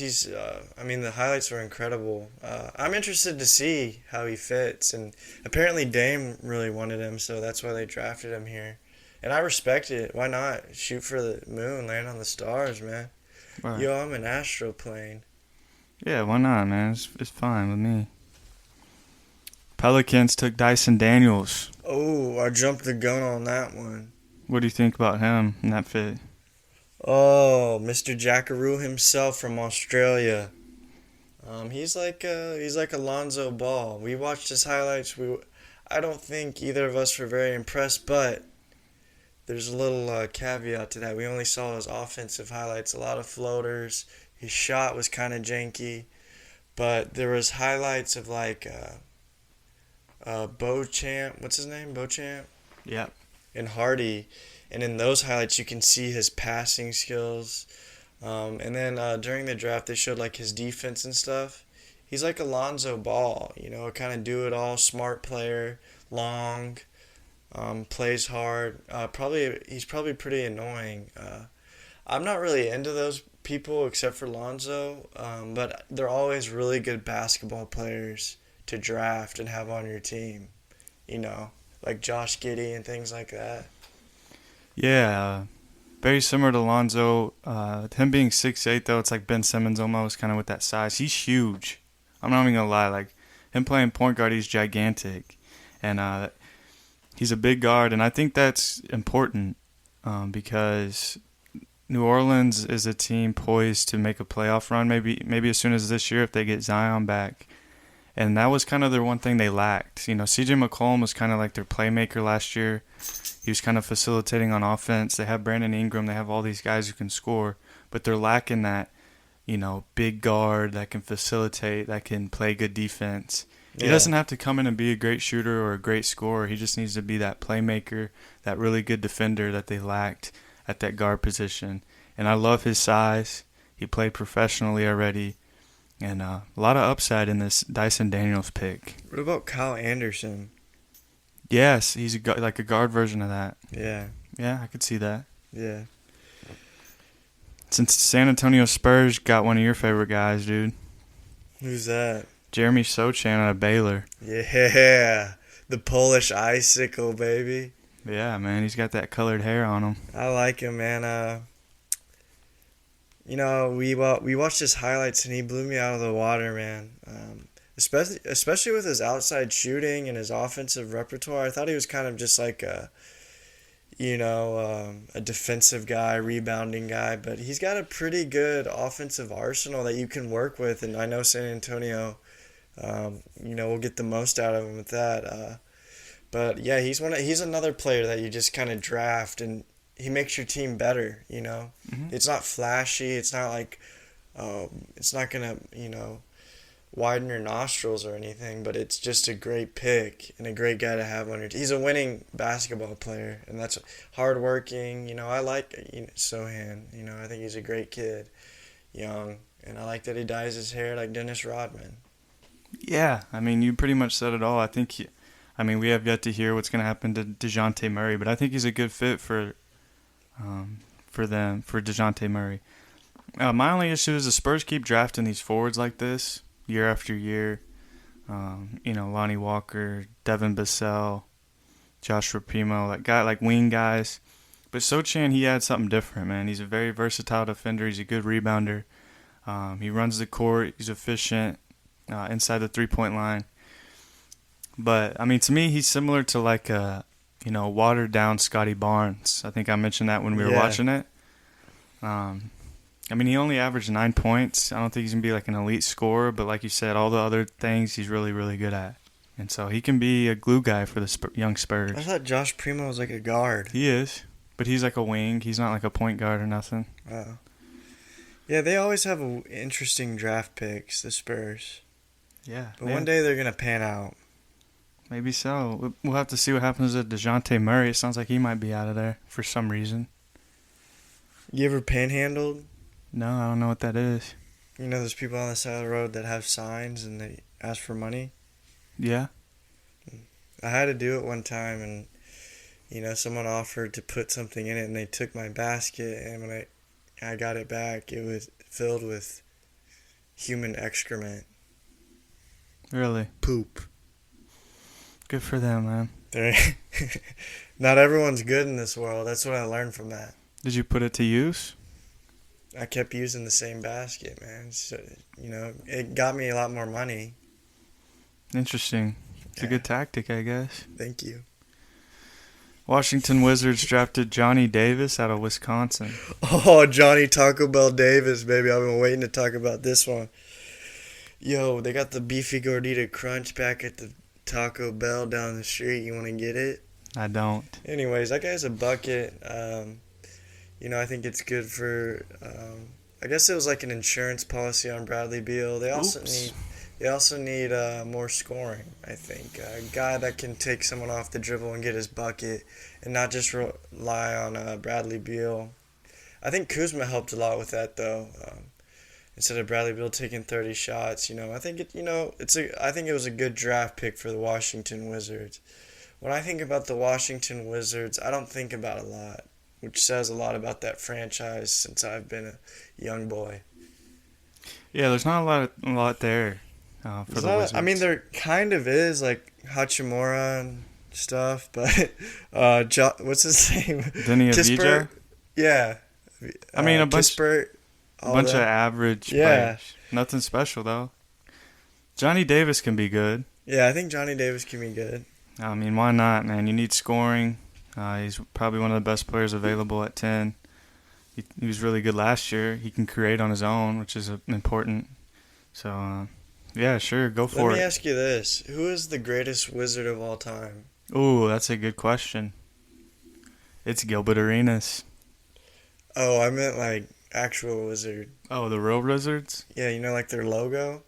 I mean, the highlights were incredible. I'm interested to see how he fits. And apparently Dame really wanted him, so that's why they drafted him here. And I respect it. Why not? Shoot for the moon, land on the stars, man. Right. Yo, I'm an astro plane. Yeah, why not, man? It's fine with me. Pelicans took Dyson Daniels. Oh, I jumped the gun on that one. What do you think about him in that fit? Oh, Mr. Jackaroo himself from Australia. He's like Alonzo Ball. We watched his highlights. I don't think either of us were very impressed, but there's a little caveat to that. We only saw his offensive highlights, a lot of floaters. His shot was kind of janky, but there was highlights of like Beauchamp. What's his name? Beauchamp? Yep. And Hardy. And in those highlights, you can see his passing skills. And then during the draft, they showed like his defense and stuff. He's like Alonzo Ball, kind of do it all, smart player, long, plays hard. He's probably pretty annoying. I'm not really into those people except for Lonzo, but they're always really good basketball players to draft and have on your team. Like Josh Giddey and things like that. Yeah, very similar to Lonzo. Him being 6'8", though, it's like Ben Simmons almost, kind of with that size. He's huge. I'm not even going to lie. Like, him playing point guard, he's gigantic. And he's a big guard, and I think that's important because New Orleans is a team poised to make a playoff run, maybe as soon as this year if they get Zion back. And that was kind of their one thing they lacked. CJ McCollum was kind of like their playmaker last year. He was kind of facilitating on offense. They have Brandon Ingram. They have all these guys who can score. But they're lacking that, big guard that can facilitate, that can play good defense. He doesn't have to come in and be a great shooter or a great scorer. He just needs to be that playmaker, that really good defender that they lacked at that guard position. And I love his size. He played professionally already. And a lot of upside in this Dyson Daniels pick. What about Kyle Anderson? Yes, he's like a guard version of that. Yeah. Yeah, I could see that. Yeah. Since San Antonio Spurs got one of your favorite guys, dude. Who's that? Jeremy Sochan out of Baylor. Yeah. The Polish icicle, baby. Yeah, man. He's got that colored hair on him. I like him, man. We watched his highlights, and he blew me out of the water, man. Especially with his outside shooting and his offensive repertoire. I thought he was kind of just like a defensive guy, rebounding guy, but he's got a pretty good offensive arsenal that you can work with, and I know San Antonio, will get the most out of him with that. But yeah, he's another player that you just kind of draft, and he makes your team better. Mm-hmm. It's not flashy. It's not like, it's not gonna widen your nostrils or anything, but it's just a great pick and a great guy to have on your team. He's a winning basketball player, and that's hardworking. I like Sohan. I think he's a great kid, young, and I like that he dyes his hair like Dennis Rodman. Yeah, I mean, you pretty much said it all. We have yet to hear what's going to happen to DeJounte Murray, but I think he's a good fit for DeJounte Murray. My only issue is the Spurs keep drafting these forwards like this year after year. Lonnie Walker, Devin Vassell, Josh Rapimo, like wing guys. But Sochan, he adds something different, man. He's a very versatile defender. He's a good rebounder. He runs the court. He's efficient inside the three-point line. But, to me, he's similar to like a, watered-down Scotty Barnes. I think I mentioned that when we were watching it. He only averaged 9 points. I don't think he's going to be like an elite scorer, but like you said, all the other things he's really, really good at. And so he can be a glue guy for the young Spurs. I thought Josh Primo was like a guard. He is, but he's like a wing. He's not like a point guard or nothing. Oh. Yeah, they always have interesting draft picks, the Spurs. Yeah. But one day they're going to pan out. Maybe so. We'll have to see what happens to DeJounte Murray. It sounds like he might be out of there for some reason. You ever panhandled? No, I don't know what that is. Those people on the side of the road that have signs and they ask for money? Yeah. I had to do it one time, and, someone offered to put something in it, and they took my basket, and when I got it back, it was filled with human excrement. Really? Poop. Good for them, man. Not everyone's good in this world. That's what I learned from that. Did you put it to use? I kept using the same basket, man. So, it got me a lot more money. Interesting. It's a good tactic, I guess. Thank you. Washington Wizards drafted Johnny Davis out of Wisconsin. Oh, Johnny Taco Bell Davis, baby. I've been waiting to talk about this one. Yo, they got the beefy gordita crunch back at the Taco Bell down the street. You want to get it? I don't. Anyways, that guy's a bucket. I think it's good for. I guess it was like an insurance policy on Bradley Beal. They also need more scoring. I think a guy that can take someone off the dribble and get his bucket, and not just rely on Bradley Beal. I think Kuzma helped a lot with that though. Instead of Bradley Beal taking 30 shots, I think I think it was a good draft pick for the Washington Wizards. When I think about the Washington Wizards, I don't think about a lot, which says a lot about that franchise since I've been a young boy. Yeah, there's not a lot there for the Wizards. There kind of is, like Hachimura and stuff, but what's his name? Denny Avdija? Yeah. A bunch of average players. Nothing special, though. Johnny Davis can be good. Yeah, I think Johnny Davis can be good. Why not, man? You need scoring. He's probably one of the best players available at 10. He was really good last year. He can create on his own, which is important. So, yeah, sure, go for it. Let me ask you this. Who is the greatest Wizard of all time? Ooh, that's a good question. It's Gilbert Arenas. Oh, I meant like actual Wizard. Oh, the real Wizards? Yeah, like their logo?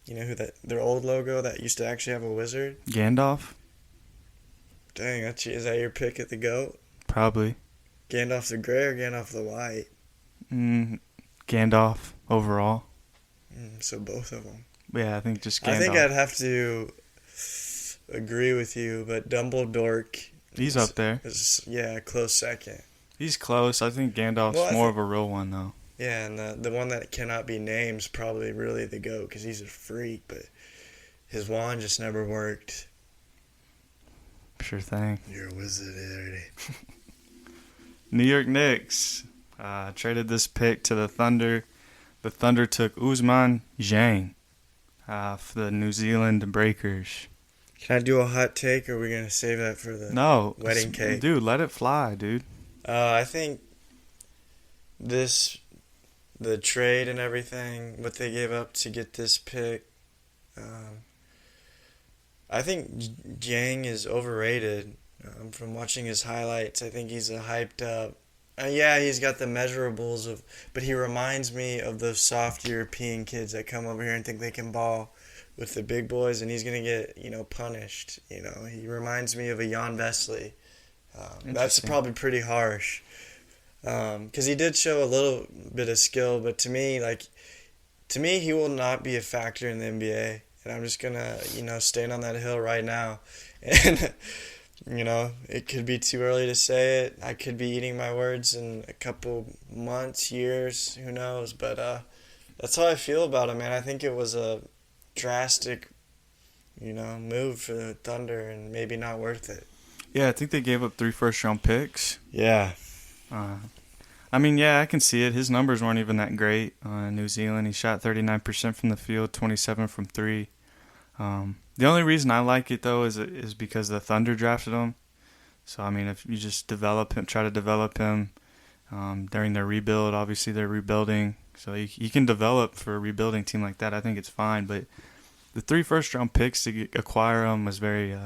Their old logo that used to actually have a wizard? Gandalf? Dang, is that your pick at the GOAT? Probably. Gandalf the Grey or Gandalf the White? Gandalf overall. So both of them. Yeah, I think just Gandalf. I think I'd have to agree with you, but Dumbledore... He's up there. Yeah, close second. He's close. I think Gandalf's more of a real one, though. Yeah, and the one that cannot be named is probably really the GOAT because he's a freak, but his wand just never worked. Sure thing. You're a wizard already. New York Knicks traded this pick to the Thunder. The Thunder took Ousmane Dieng for the New Zealand Breakers. Can I do a hot take, or are we going to save that for the wedding cake? Dude, let it fly, dude. I think the trade and everything, what they gave up to get this pick, I think Dieng is overrated. From watching his highlights, I think he's a hyped up Yeah, he's got the measurables but he reminds me of those soft European kids that come over here and think they can ball with the big boys, and he's gonna get punished. He reminds me of a Jan Vesley. That's probably pretty harsh, because he did show a little bit of skill, but to me, he will not be a factor in the NBA, and I'm just gonna stand on that hill right now, and. It could be too early to say it. I could be eating my words in a couple months, years, who knows. But that's how I feel about him, man. I think it was a drastic, move for the Thunder and maybe not worth it. Yeah, I think they gave up 3 first-round picks. Yeah. I mean, yeah, I can see it. His numbers weren't even that great in New Zealand. He shot 39% from the field, 27 from 3. The only reason I like it, though, is because the Thunder drafted him. So, I mean, if you just try to develop him during their rebuild, obviously they're rebuilding. So he can develop for a rebuilding team like that. I think it's fine. But the 3 first-round picks to acquire him was very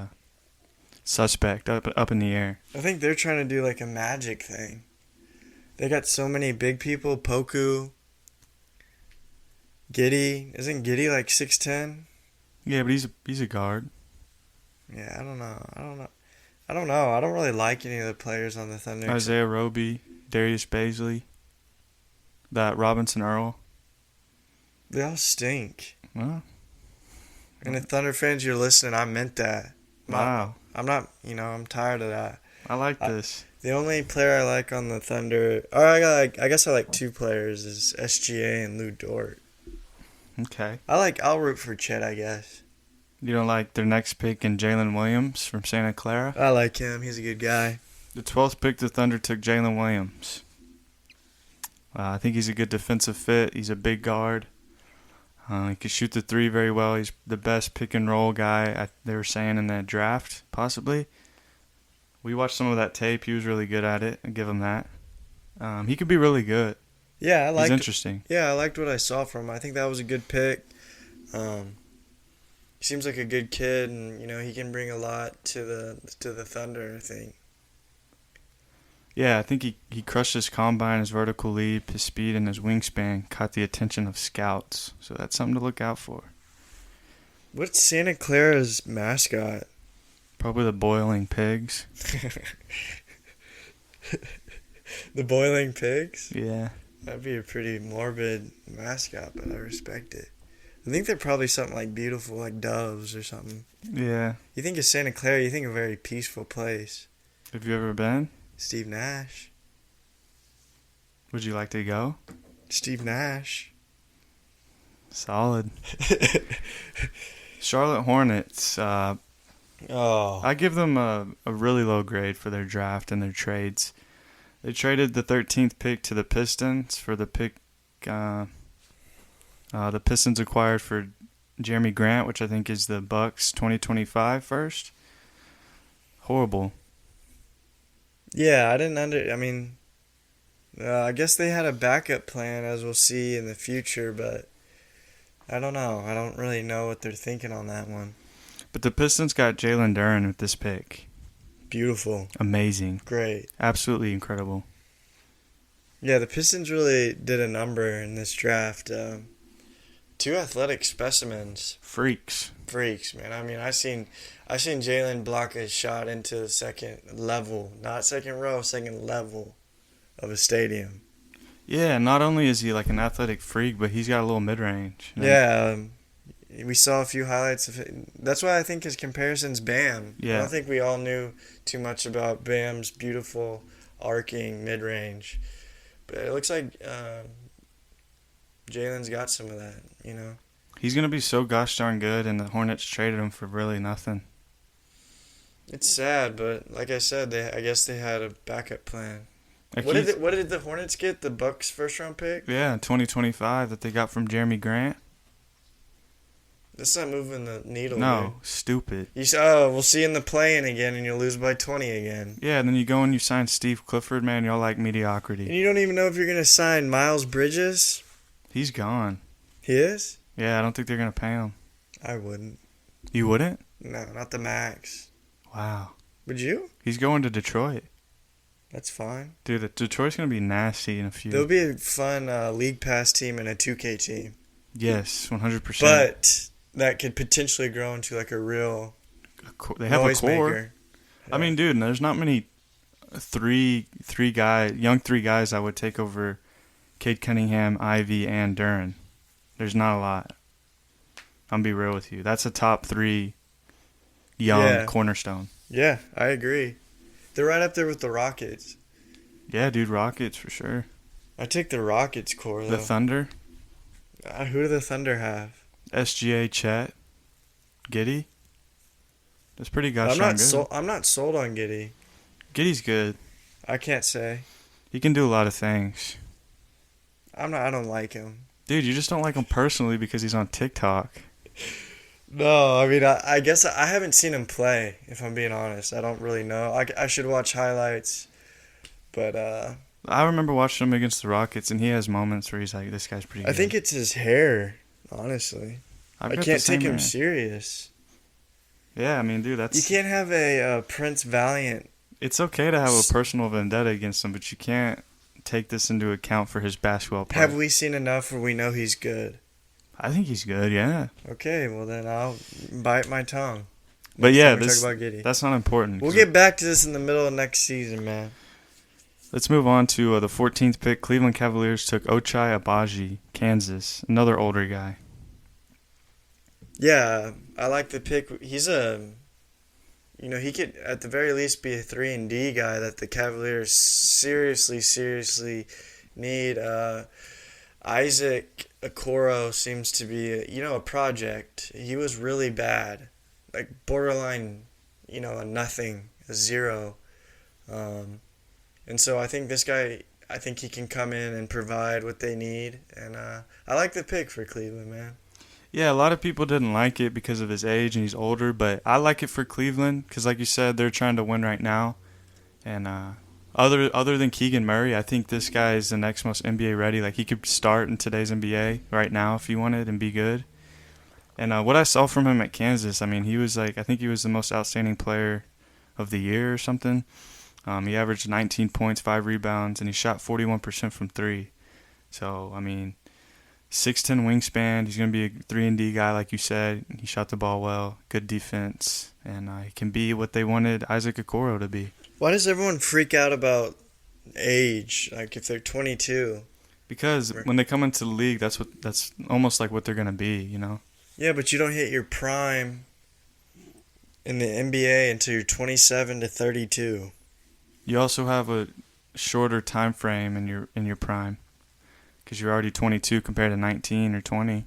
suspect, up in the air. I think they're trying to do like a Magic thing. They got so many big people. Poku, Giddey. Isn't Giddey like 6'10"? Yeah, but he's a guard. Yeah, I don't know. I don't really like any of the players on the Thunder. Isaiah Roby, Darius Baisley, that Robinson Earl. They all stink. Well, and if Thunder fans, you're listening, I meant that. Wow. I'm not, I'm tired of that. I like this. The only player I like on the Thunder, I guess I like 2 players, is SGA and Lou Dort. Okay. I'll root for Chet, I guess. You don't like their next pick in Jalen Williams from Santa Clara? I like him. He's a good guy. The 12th pick, the Thunder took Jalen Williams. I think he's a good defensive fit. He's a big guard. He can shoot the 3 very well. He's the best pick-and-roll guy, they were saying, in that draft, possibly. We watched some of that tape. He was really good at it. I'll give him that. He could be really good. Yeah, he's interesting. Yeah, I liked what I saw from him. I think that was a good pick. He seems like a good kid, and he can bring a lot to the Thunder, I think. Yeah, I think he crushed his combine, his vertical leap, his speed, and his wingspan caught the attention of scouts. So that's something to look out for. What's Santa Clara's mascot? Probably the Boiling Pigs. The Boiling Pigs? Yeah. That'd be a pretty morbid mascot, but I respect it. I think they're probably something like beautiful, like doves or something. Yeah. You think of Santa Clara, you think of a very peaceful place. Have you ever been? Steve Nash. Would you like to go? Steve Nash. Solid. Charlotte Hornets. I give them a really low grade for their draft and their trades. They traded the 13th pick to the Pistons for the pick. The Pistons acquired for Jeremy Grant, which I think is the Bucks 2025 first. Horrible. Yeah, I guess they had a backup plan, as we'll see in the future, but I don't know. I don't really know what they're thinking on that one. But the Pistons got Jalen Duren with this pick. Beautiful. Amazing. Great. Absolutely incredible. Yeah, the Pistons really did a number in this draft. 2 athletic specimens. Freaks, man. I mean, I seen Jalen block a shot into the second level, not second row, second level of a stadium. Yeah, not only is he like an athletic freak, but he's got a little mid-range. Yeah, we saw a few highlights of it. That's why I think his comparison's Bam. Yeah. I don't think we all knew too much about Bam's beautiful arcing mid-range. But it looks like Jalen's got some of that, He's going to be so gosh darn good, and the Hornets traded him for really nothing. It's sad, but like I said, I guess they had a backup plan. What did the Hornets get? The Bucks first-round pick? Yeah, 2025 that they got from Jeremy Grant. That's not moving the needle. No, dude. stupid. We'll see you in the play-in again, and you'll lose by 20 again. Yeah, and then you go and you sign Steve Clifford, man. Y'all like mediocrity. And you don't even know if you're going to sign Miles Bridges. He's gone. He is? Yeah, I don't think they're going to pay him. I wouldn't. You wouldn't? No, not the max. Wow. Would you? He's going to Detroit. That's fine. Dude, the Detroit's gonna be nasty in a few. There'll be a fun League Pass team and a 2K team. Yes, 100%. But that could potentially grow into like a real They have a core. maker. I mean, dude, there's not many young three guys I would take over Cade Cunningham, Ivey, and Duren. There's not a lot. I'm be real with you. That's a top 3 young cornerstone. Yeah, I agree. They're right up there with the Rockets. Yeah, dude, Rockets for sure. I take the Rockets core though. The Thunder. Who do the Thunder have? SGA, Chet, Giddey. That's pretty gosh darn good. I'm not sold on Giddey. Giddey's good. I can't say. He can do a lot of things. I don't like him. Dude, you just don't like him personally because he's on TikTok. No, I mean, I guess I haven't seen him play, if I'm being honest. I don't really know. I should watch highlights. But I remember watching him against the Rockets, and he has moments where he's like, this guy's pretty good. I think it's his hair, honestly. I can't take him serious. Yeah, I mean, dude, You can't have a Prince Valiant. It's okay to have a personal vendetta against him, but you can't take this into account for his basketball play. Have we seen enough where we know he's good? I think he's good, yeah. Okay, well then I'll bite my tongue. But yeah, talk about Giddey. That's not important. We'll get back to this in the middle of next season, man. Let's move on to the 14th pick. Cleveland Cavaliers took Ochai Agbaji, Kansas, another older guy. Yeah, I like the pick. He's he could at the very least be a 3-and-D guy that the Cavaliers seriously need. Isaac Okoro seems to be a project. He was really bad, like borderline, a nothing, a 0. And so I think this guy, I think he can come in and provide what they need. And I like the pick for Cleveland, man. Yeah, a lot of people didn't like it because of his age and he's older, but I like it for Cleveland because, like you said, they're trying to win right now. And other than Keegan Murray, I think this guy is the next most NBA ready. Like, he could start in today's NBA right now if he wanted and be good. And what I saw from him at Kansas, I mean, I think he was the most outstanding player of the year or something. He averaged 19 points, 5 rebounds, and he shot 41% from 3. So, I mean, 6'10" wingspan. He's going to be a 3-and-D guy, like you said. He shot the ball well, good defense, and he can be what they wanted Isaac Okoro to be. Why does everyone freak out about age? Like if they're 22? Because when they come into the league, that's almost like what they're going to be, you know? Yeah, but you don't hit your prime in the NBA until you're 27 to 32. You also have a shorter time frame in your prime because you're already 22 compared to 19 or 20.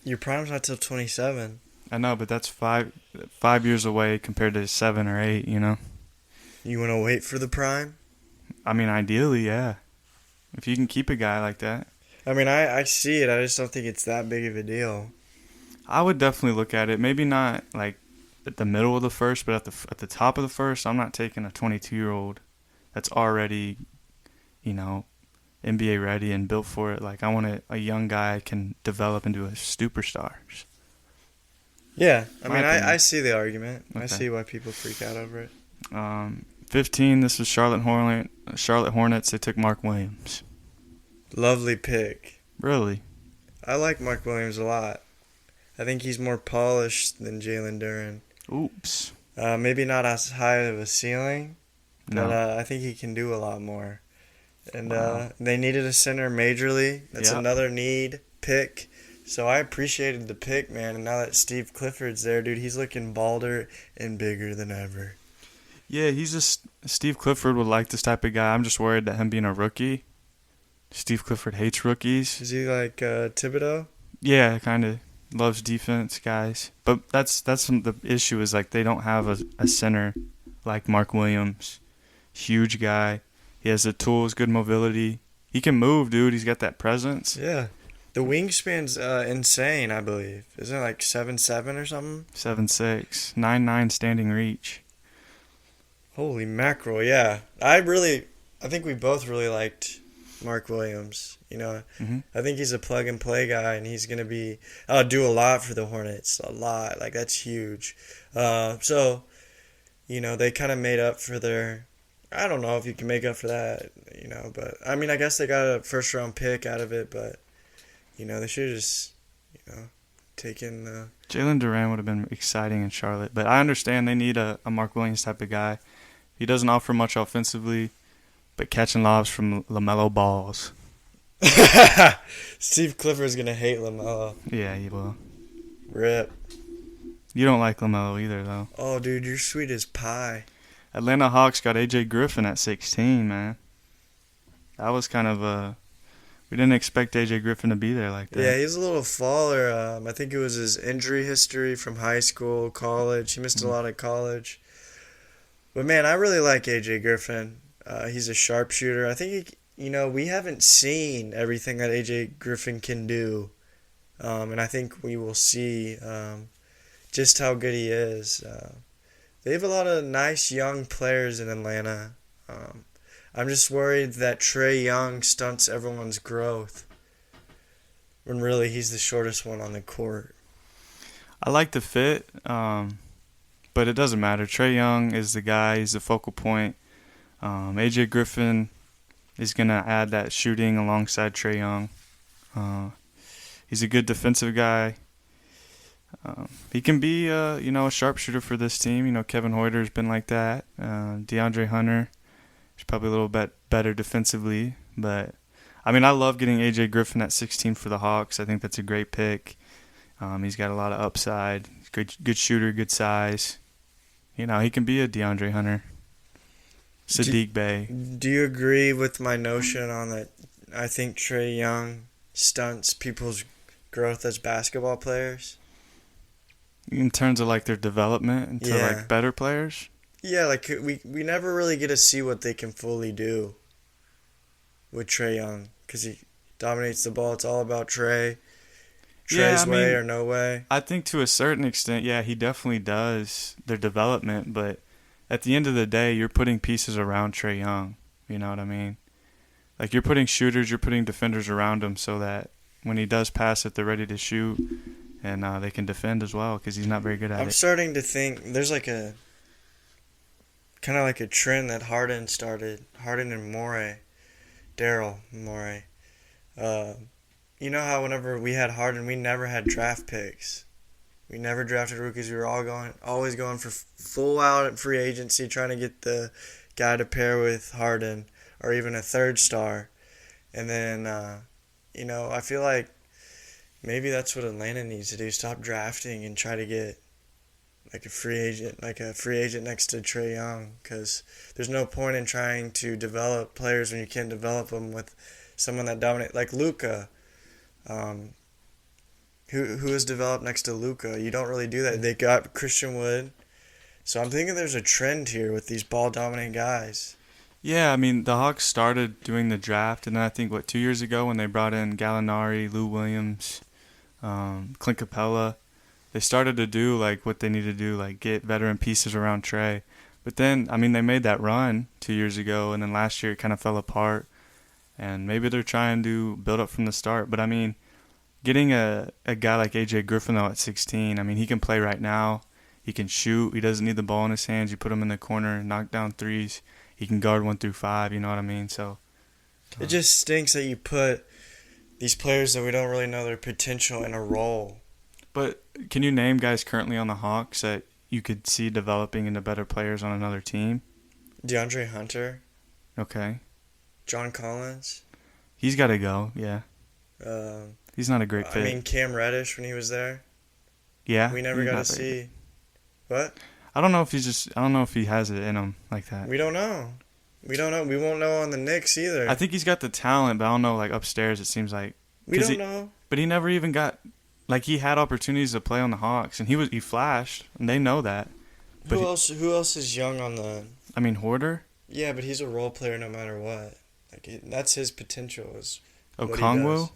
Your prime's not till 27. I know, but that's 5 years away compared to 7 or 8, you know? You want to wait for the prime? I mean, ideally, yeah. If you can keep a guy like that. I mean, I see it. I just don't think it's that big of a deal. I would definitely look at it. Maybe not like at the middle of the first, but at the top of the first. I'm not taking a 22-year-old that's already, NBA ready and built for it. Like, I want a young guy can develop into a superstar. Yeah, I mean, I see the argument. Okay. I see why people freak out over it. 15, this was Charlotte Hornets. They took Mark Williams. Lovely pick. Really? I like Mark Williams a lot. I think he's more polished than Jalen Duren. Oops. Maybe not as high of a ceiling, No. but I think he can do a lot more. And Wow. they needed a center majorly. That's Yep. another need pick. So I appreciated the pick, man. And now that Steve Clifford's there, dude, he's looking balder and bigger than ever. Yeah, Steve Clifford would like this type of guy. I'm just worried that him being a rookie, Steve Clifford hates rookies. Is he like Thibodeau? Yeah, kind of loves defense guys. But that's the issue is like they don't have a center like Mark Williams. Huge guy. He has the tools, good mobility. He can move, dude. He's got that presence. Yeah. The wingspan's insane, I believe. Isn't it like 7'7" or something? 7'6", 9'9" standing reach. Holy mackerel, yeah. I think we both really liked Mark Williams. Mm-hmm. I think he's a plug-and-play guy, and he's going to do a lot for the Hornets. A lot. Like, that's huge. So, they kind of made up for their I don't know if you can make up for that, but I mean, I guess they got a first round pick out of it, but they should have just, taken the. Jalen Duran would have been exciting in Charlotte, but I understand they need a Mark Williams type of guy. He doesn't offer much offensively, but catching lobs from LaMelo balls. Steve Clifford's gonna hate LaMelo. Yeah, he will. Rip. You don't like LaMelo either, though. Oh, dude, you're sweet as pie. Atlanta Hawks got A.J. Griffin at 16, man. That was kind of a... We didn't expect A.J. Griffin to be there like that. Yeah, he's a little faller. I think it was his injury history from high school, college. He missed a lot of college. But, man, I really like A.J. Griffin. He's a sharpshooter. I think, we haven't seen everything that A.J. Griffin can do. And I think we will see just how good he is. They have a lot of nice young players in Atlanta. I'm just worried that Trae Young stunts everyone's growth when really he's the shortest one on the court. I like the fit, but it doesn't matter. Trae Young is the guy. He's the focal point. A.J. Griffin is going to add that shooting alongside Trae Young. He's a good defensive guy. He can be, a sharpshooter for this team. Kevin Huerter's been like that. DeAndre Hunter is probably a little bit better defensively. But, I love getting A.J. Griffin at 16 for the Hawks. I think that's a great pick. He's got a lot of upside. Good shooter, good size. He can be a DeAndre Hunter. Sadiq Bey. Do you agree with my notion on that? I think Trae Young stunts people's growth as basketball players? In terms of their development into better players? Yeah, we never really get to see what they can fully do with Trae Young because he dominates the ball. It's all about Trae. Trae's way or no way. I think to a certain extent, yeah, he definitely does their development, but at the end of the day, you're putting pieces around Trae Young. You know what I mean? You're putting shooters, you're putting defenders around him so that when he does pass it, they're ready to shoot. And they can defend as well because he's not very good at it. I'm starting to think there's a kind of a trend that Harden started. Harden and Daryl Morey. You know how whenever we had Harden, we never had draft picks. We never drafted rookies. We were always going for full out free agency, trying to get the guy to pair with Harden or even a third star. And then, I feel like maybe that's what Atlanta needs to do. Stop drafting and try to get a free agent next to Trae Young, because there's no point in trying to develop players when you can't develop them with someone that dominates, like Luka. Who is developed next to Luka? You don't really do that. They got Christian Wood. So I'm thinking there's a trend here with these ball-dominant guys. Yeah, the Hawks started doing the draft, and then I think, 2 years ago when they brought in Gallinari, Lou Williams, Clint Capella, they started to do what they need to do, get veteran pieces around Trae. But then, they made that run 2 years ago, and then last year it kind of fell apart. And maybe they're trying to build up from the start. But, getting a guy like A.J. Griffin, though, at 16, he can play right now. He can shoot. He doesn't need the ball in his hands. You put him in the corner, knock down threes. He can guard 1 through 5, you know what I mean? So it just stinks that you put these players that we don't really know their potential in a role. But can you name guys currently on the Hawks that you could see developing into better players on another team? DeAndre Hunter. Okay. John Collins. He's got to go, yeah. He's not a great fit. Cam Reddish when he was there. Yeah. We never got to see. What? I don't know if he has it in him like that. We don't know. We won't know on the Knicks either. I think he's got the talent, but I don't know, upstairs it seems like. We don't know. But he never even got, he had opportunities to play on the Hawks, and he flashed, and they know that. But who else is young on the... Huerter? Yeah, but he's a role player no matter what. That's his potential. Is Okongwu?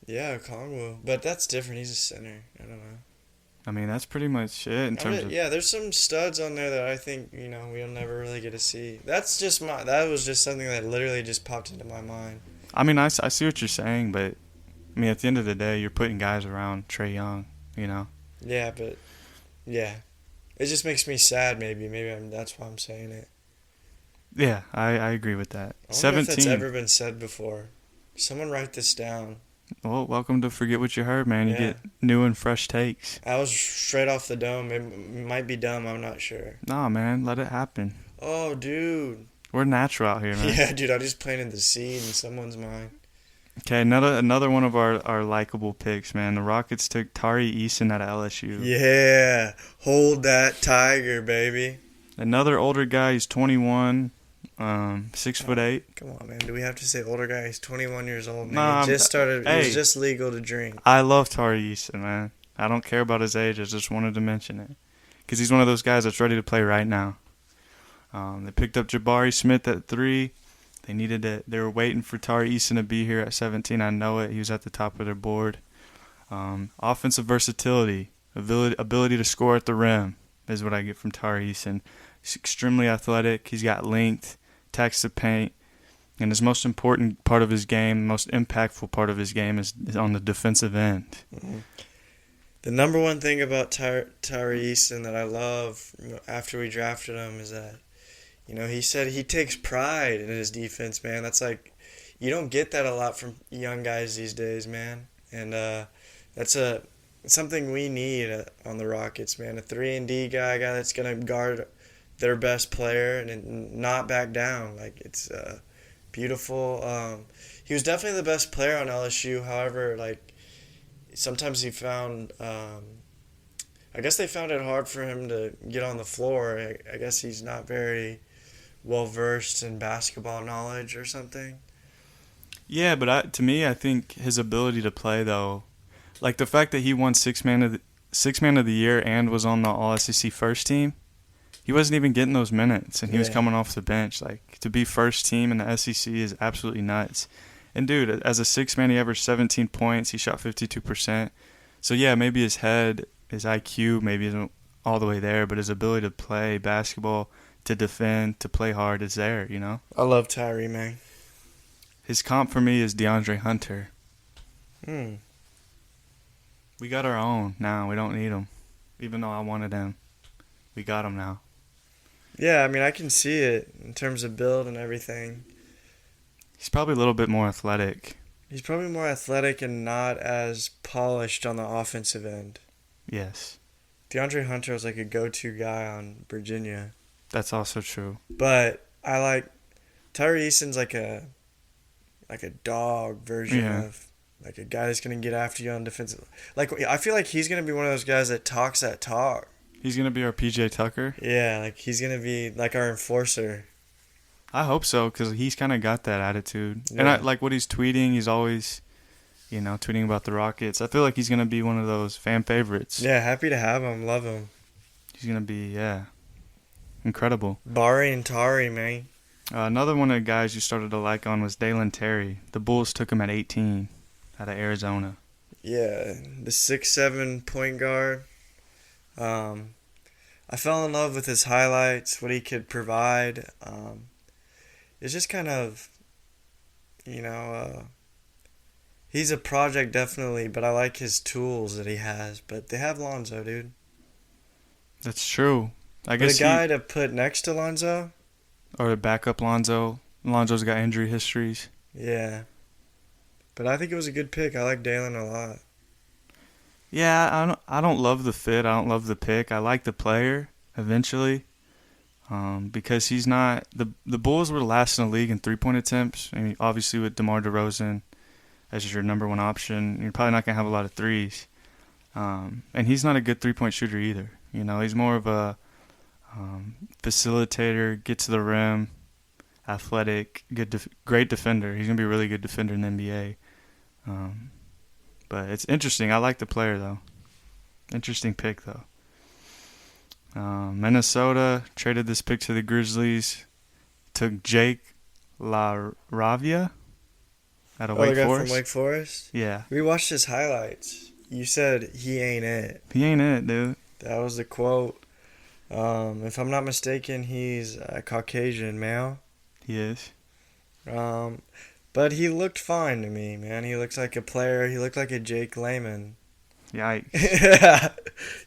Yeah, Okongwu. But that's different. He's a center. I don't know. That's pretty much it in terms of... Yeah, there's some studs on there that I think, we'll never really get to see. That was just something that literally just popped into my mind. I see what you're saying, but, at the end of the day, you're putting guys around Trae Young, Yeah, but... Yeah. It just makes me sad. That's why I'm saying it. Yeah, I agree with that. I wonder if that's 17. ever been said before. Someone write this down. Well, welcome to Forget What You Heard, man. You Yeah. get new and fresh takes. I was straight off the dome. It might be dumb. I'm not sure. Nah, man, let it happen. Oh, dude. We're natural out here, man. Yeah, dude. I just planted the seed in someone's mind. Okay, another one of our likable picks, man. The Rockets took Tari Eason out of LSU. Yeah. Hold that tiger, baby. Another older guy. He's 21, 6'8". Come on, man. Do we have to say older guy? He's 21 years old, man. Nah, He just started. hey. It was just legal to drink. I love Tari Eason, man. I don't care about his age. I just wanted to mention it because he's one of those guys that's ready to play right now. They picked up Jabari Smith at 3. They needed it. They were waiting for Tari Eason to be here at 17. I know it. He was at the top of their board. Offensive versatility, ability to score at the rim is what I get from Tari Eason. He's extremely athletic. He's got length, attacks the paint, and his most important part of his game, most impactful part of his game is on the defensive end. Mm-hmm. The number one thing about Tari Eason that I love after we drafted him is that, he said he takes pride in his defense, man. That's like, you don't get that a lot from young guys these days, man. And that's something we need on the Rockets, man. A 3-and-D guy that's going to guard their best player and not back down. Like, it's beautiful. He was definitely the best player on LSU. However, like, sometimes he found I guess they found it hard for him to get on the floor. I guess he's not very well versed in basketball knowledge or something. Yeah, but to me, I think his ability to play, though, like the fact that he won six man of the year and was on the All SEC first team, he wasn't even getting those minutes, and he was coming off the bench. Like, to be first team in the SEC is absolutely nuts. And dude, as a 6-man, he averaged 17 points. He shot 52%. So yeah, maybe his head, his IQ, maybe isn't all the way there, but his ability to play basketball, to defend, to play hard is there, I love Tyree, man. His comp for me is DeAndre Hunter. Hmm. We got our own now. We don't need him. Even though I wanted him. We got him now. Yeah, I mean, I can see it in terms of build and everything. He's probably a little bit more athletic. He's probably more athletic and not as polished on the offensive end. Yes. DeAndre Hunter was like a go-to guy on Virginia. That's also true. But I like Tyree Eason's like a dog version of like a guy that's gonna get after you on defensive. Like, I feel like he's gonna be one of those guys that talks that talk. He's gonna be our PJ Tucker. Yeah, like he's gonna be like our enforcer. I hope so, because he's kind of got that attitude. Yeah. And I like what he's tweeting. He's always, tweeting about the Rockets. I feel like he's gonna be one of those fan favorites. Yeah, happy to have him. Love him. He's gonna be incredible. Bari and Tari, man. Another one of the guys you started to like on was Dalen Terry. The Bulls took him at 18 out of Arizona. Yeah, the 6'7" point guard. I fell in love with his highlights, what he could provide. It's just kind of, he's a project definitely, but I like his tools that he has. But they have Lonzo, dude. That's true. I But guess a guy to put next to Lonzo? or to back up Lonzo. Lonzo's got injury histories. Yeah. But I think it was a good pick. I like Dalen a lot. Yeah, I don't love the fit. I don't love the pick. I like the player eventually, because he's not the Bulls were last in the league in 3-point attempts. I mean, obviously with DeMar DeRozan as your number one option, you're probably not gonna have a lot of threes. And he's not a good 3-point shooter either. He's more of a facilitator, get to the rim, athletic, great defender. He's gonna be a really good defender in the NBA. But it's interesting. I like the player, though. Interesting pick, though. Minnesota traded this pick to the Grizzlies. Took Jake LaRavia out of Wake The guy Forest. from Wake Forest? Yeah. We watched his highlights. You said he ain't it. He ain't it, dude. That was the quote. If I'm not mistaken, he's a Caucasian male. He is. But he looked fine to me, man. He looks like a player. He looked like a Jake Layman. Yikes. Yeah.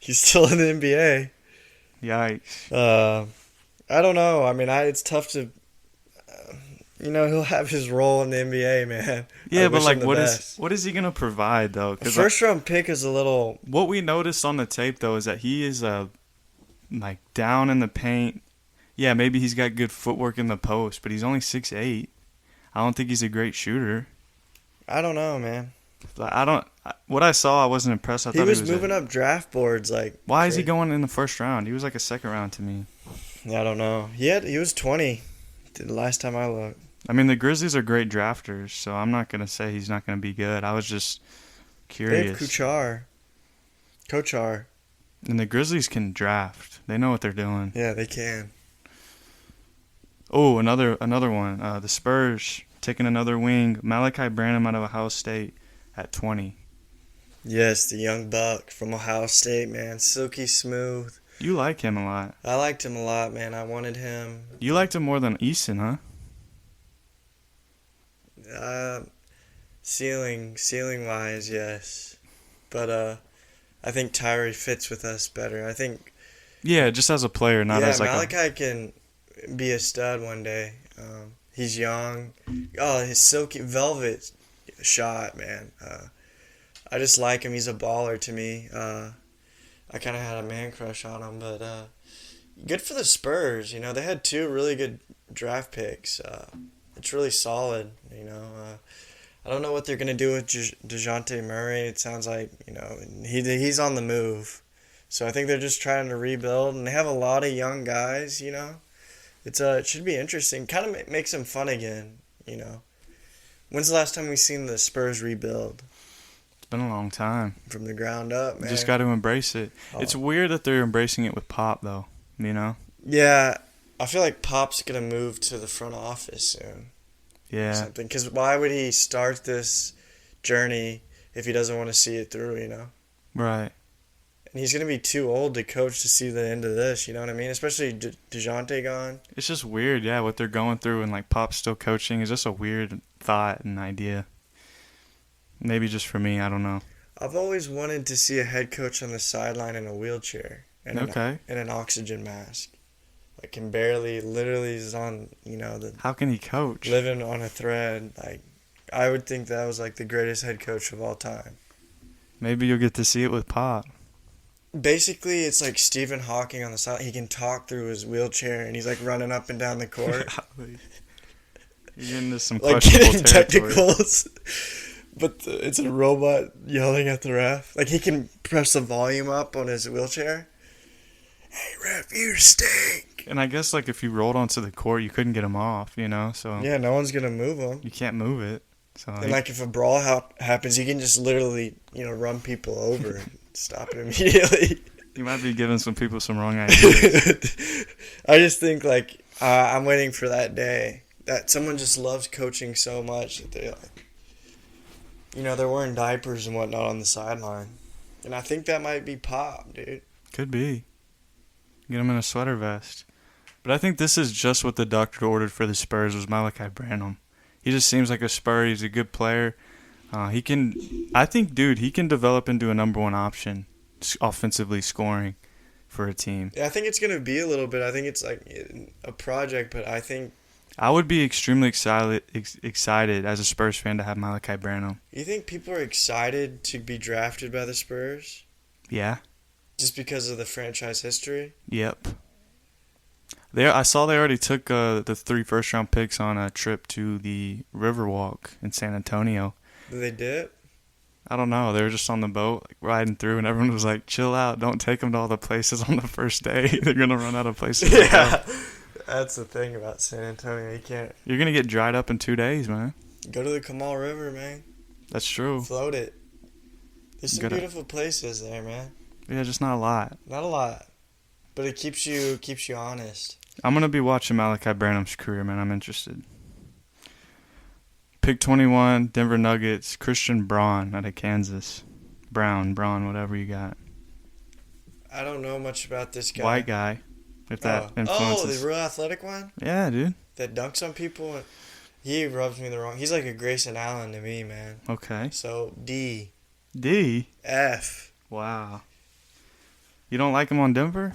He's still in the NBA. Yikes. I don't know. I mean, it's tough to. He'll have his role in the NBA, man. Yeah, I but wish like, him the best. what is he gonna provide though? A Because first round pick is a little. what we noticed on the tape though is that he is like down in the paint. Yeah, maybe he's got good footwork in the post, but he's only 6'8". I don't think he's a great shooter. I don't know, man. What I saw, I wasn't impressed. I He thought was moving up draft boards like. Why is he going in the first round? He was like a second round to me. Yeah, I don't know. He was 20 the last time I looked. I mean, the Grizzlies are great drafters, so I'm not gonna say he's not gonna be good. I was just curious. They have Kochar. And the Grizzlies can draft. They know what they're doing. Yeah, they can. Oh, another one. The Spurs taking another wing. Malachi Branham out of Ohio State at 20. Yes, the young buck from Ohio State, man. Silky smooth. You like him a lot. I liked him a lot, man. I wanted him. You liked him more than Easton, huh? Ceiling wise, yes. But I think Tyree fits with us better. I think. Yeah, just as a player, not as like Malachi can be a stud one day. He's young. Oh, his silky velvet shot, man. I just like him. He's a baller to me. I kind of had a man crush on him, but good for the Spurs. They had 2 really good draft picks. It's really solid. I don't know what they're gonna do with DeJounte Murray. It sounds like he's on the move. So I think they're just trying to rebuild, and they have a lot of young guys. It should be interesting. Kind of makes them fun again. When's the last time we've seen the Spurs rebuild? It's been a long time. From the ground up, man. You just got to embrace it. Oh. It's weird that they're embracing it with Pop, though. Yeah, I feel like Pop's gonna move to the front office soon. Yeah. Something, because why would he start this journey if he doesn't want to see it through? Right. And he's gonna be too old to coach to see the end of this. You know what I mean? Especially DeJounte gone. It's just weird, yeah, what they're going through, and like Pop's still coaching is just a weird thought and idea. Maybe just for me, I don't know. I've always wanted to see a head coach on the sideline in a wheelchair and an oxygen mask. Like, can barely, literally is on, How can he coach? Living on a thread. Like, I would think that was like the greatest head coach of all time. Maybe you'll get to see it with Pop. Basically, it's like Stephen Hawking on the side. He can talk through his wheelchair, and he's like running up and down the court. You're getting into some like questionable getting territory. technicals. But it's a robot yelling at the ref. Like, he can press the volume up on his wheelchair. Hey, ref, you stink. And I guess like if you rolled onto the court, you couldn't get him off, So Yeah, no one's gonna move him. you can't move it. So And like if a brawl happens, you can just literally, run people over and stop it immediately. you might be giving some people some wrong ideas. I just think like I'm waiting for that day that someone just loves coaching so much that they like, they're wearing diapers and whatnot on the sideline, and I think that might be Pop, dude. Could be. Get him in a sweater vest. But I think this is just what the doctor ordered for the Spurs was Malachi Branham. He just seems like a Spur. He's a good player. He can develop into a number 1 option, offensively scoring for a team. Yeah, I think it's gonna be a little bit. I think it's like a project, but I think I would be extremely excited as a Spurs fan to have Malachi Branham. You think people are excited to be drafted by the Spurs? Yeah. Just because of the franchise history? Yep. I saw they already took the 3 first-round picks on a trip to the Riverwalk in San Antonio. Did they dip? I don't know. They were just on the boat, like, riding through, and everyone was like, chill out. Don't take them to all the places on the first day. They're going to run out of places to go. That's the thing about San Antonio. You're going to get dried up in 2 days, man. Go to the Kamal River, man. That's true. Float it. There's some beautiful places there, man. Yeah, just not a lot. Not a lot. But it keeps you honest. I'm going to be watching Malachi Branham's career, man. I'm interested. Pick 21, Denver Nuggets, Christian Braun out of Kansas. Braun, whatever you got. I don't know much about this guy. White guy, if that influences. Oh, the real athletic one? Yeah, dude. That dunks on people? He rubs me the wrong. He's like a Grayson Allen to me, man. Okay. So, D. D? F. Wow. You don't like him on Denver?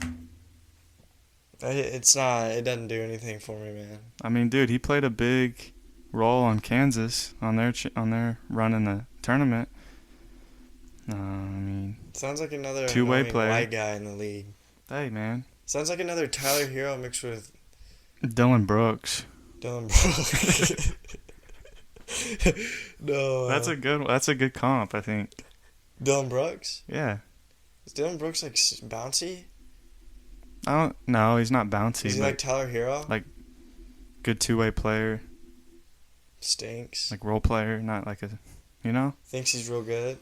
It's not. It doesn't do anything for me, man. I mean, dude, he played a big role on Kansas on their run in the tournament. I mean, Sounds like another two-way annoying player. white guy in the league. Hey, man, Sounds like another Tyler Hero mixed with Dylan Brooks. Dylan Brooks. No. That's a good comp, I think. Dylan Brooks? Yeah. Is Dylan Brooks like bouncy? I don't. No, he's not bouncy. Is he but like Tyler Hero? like good two-way player, Stinks. like role player, not like a, you know. Thinks he's real good.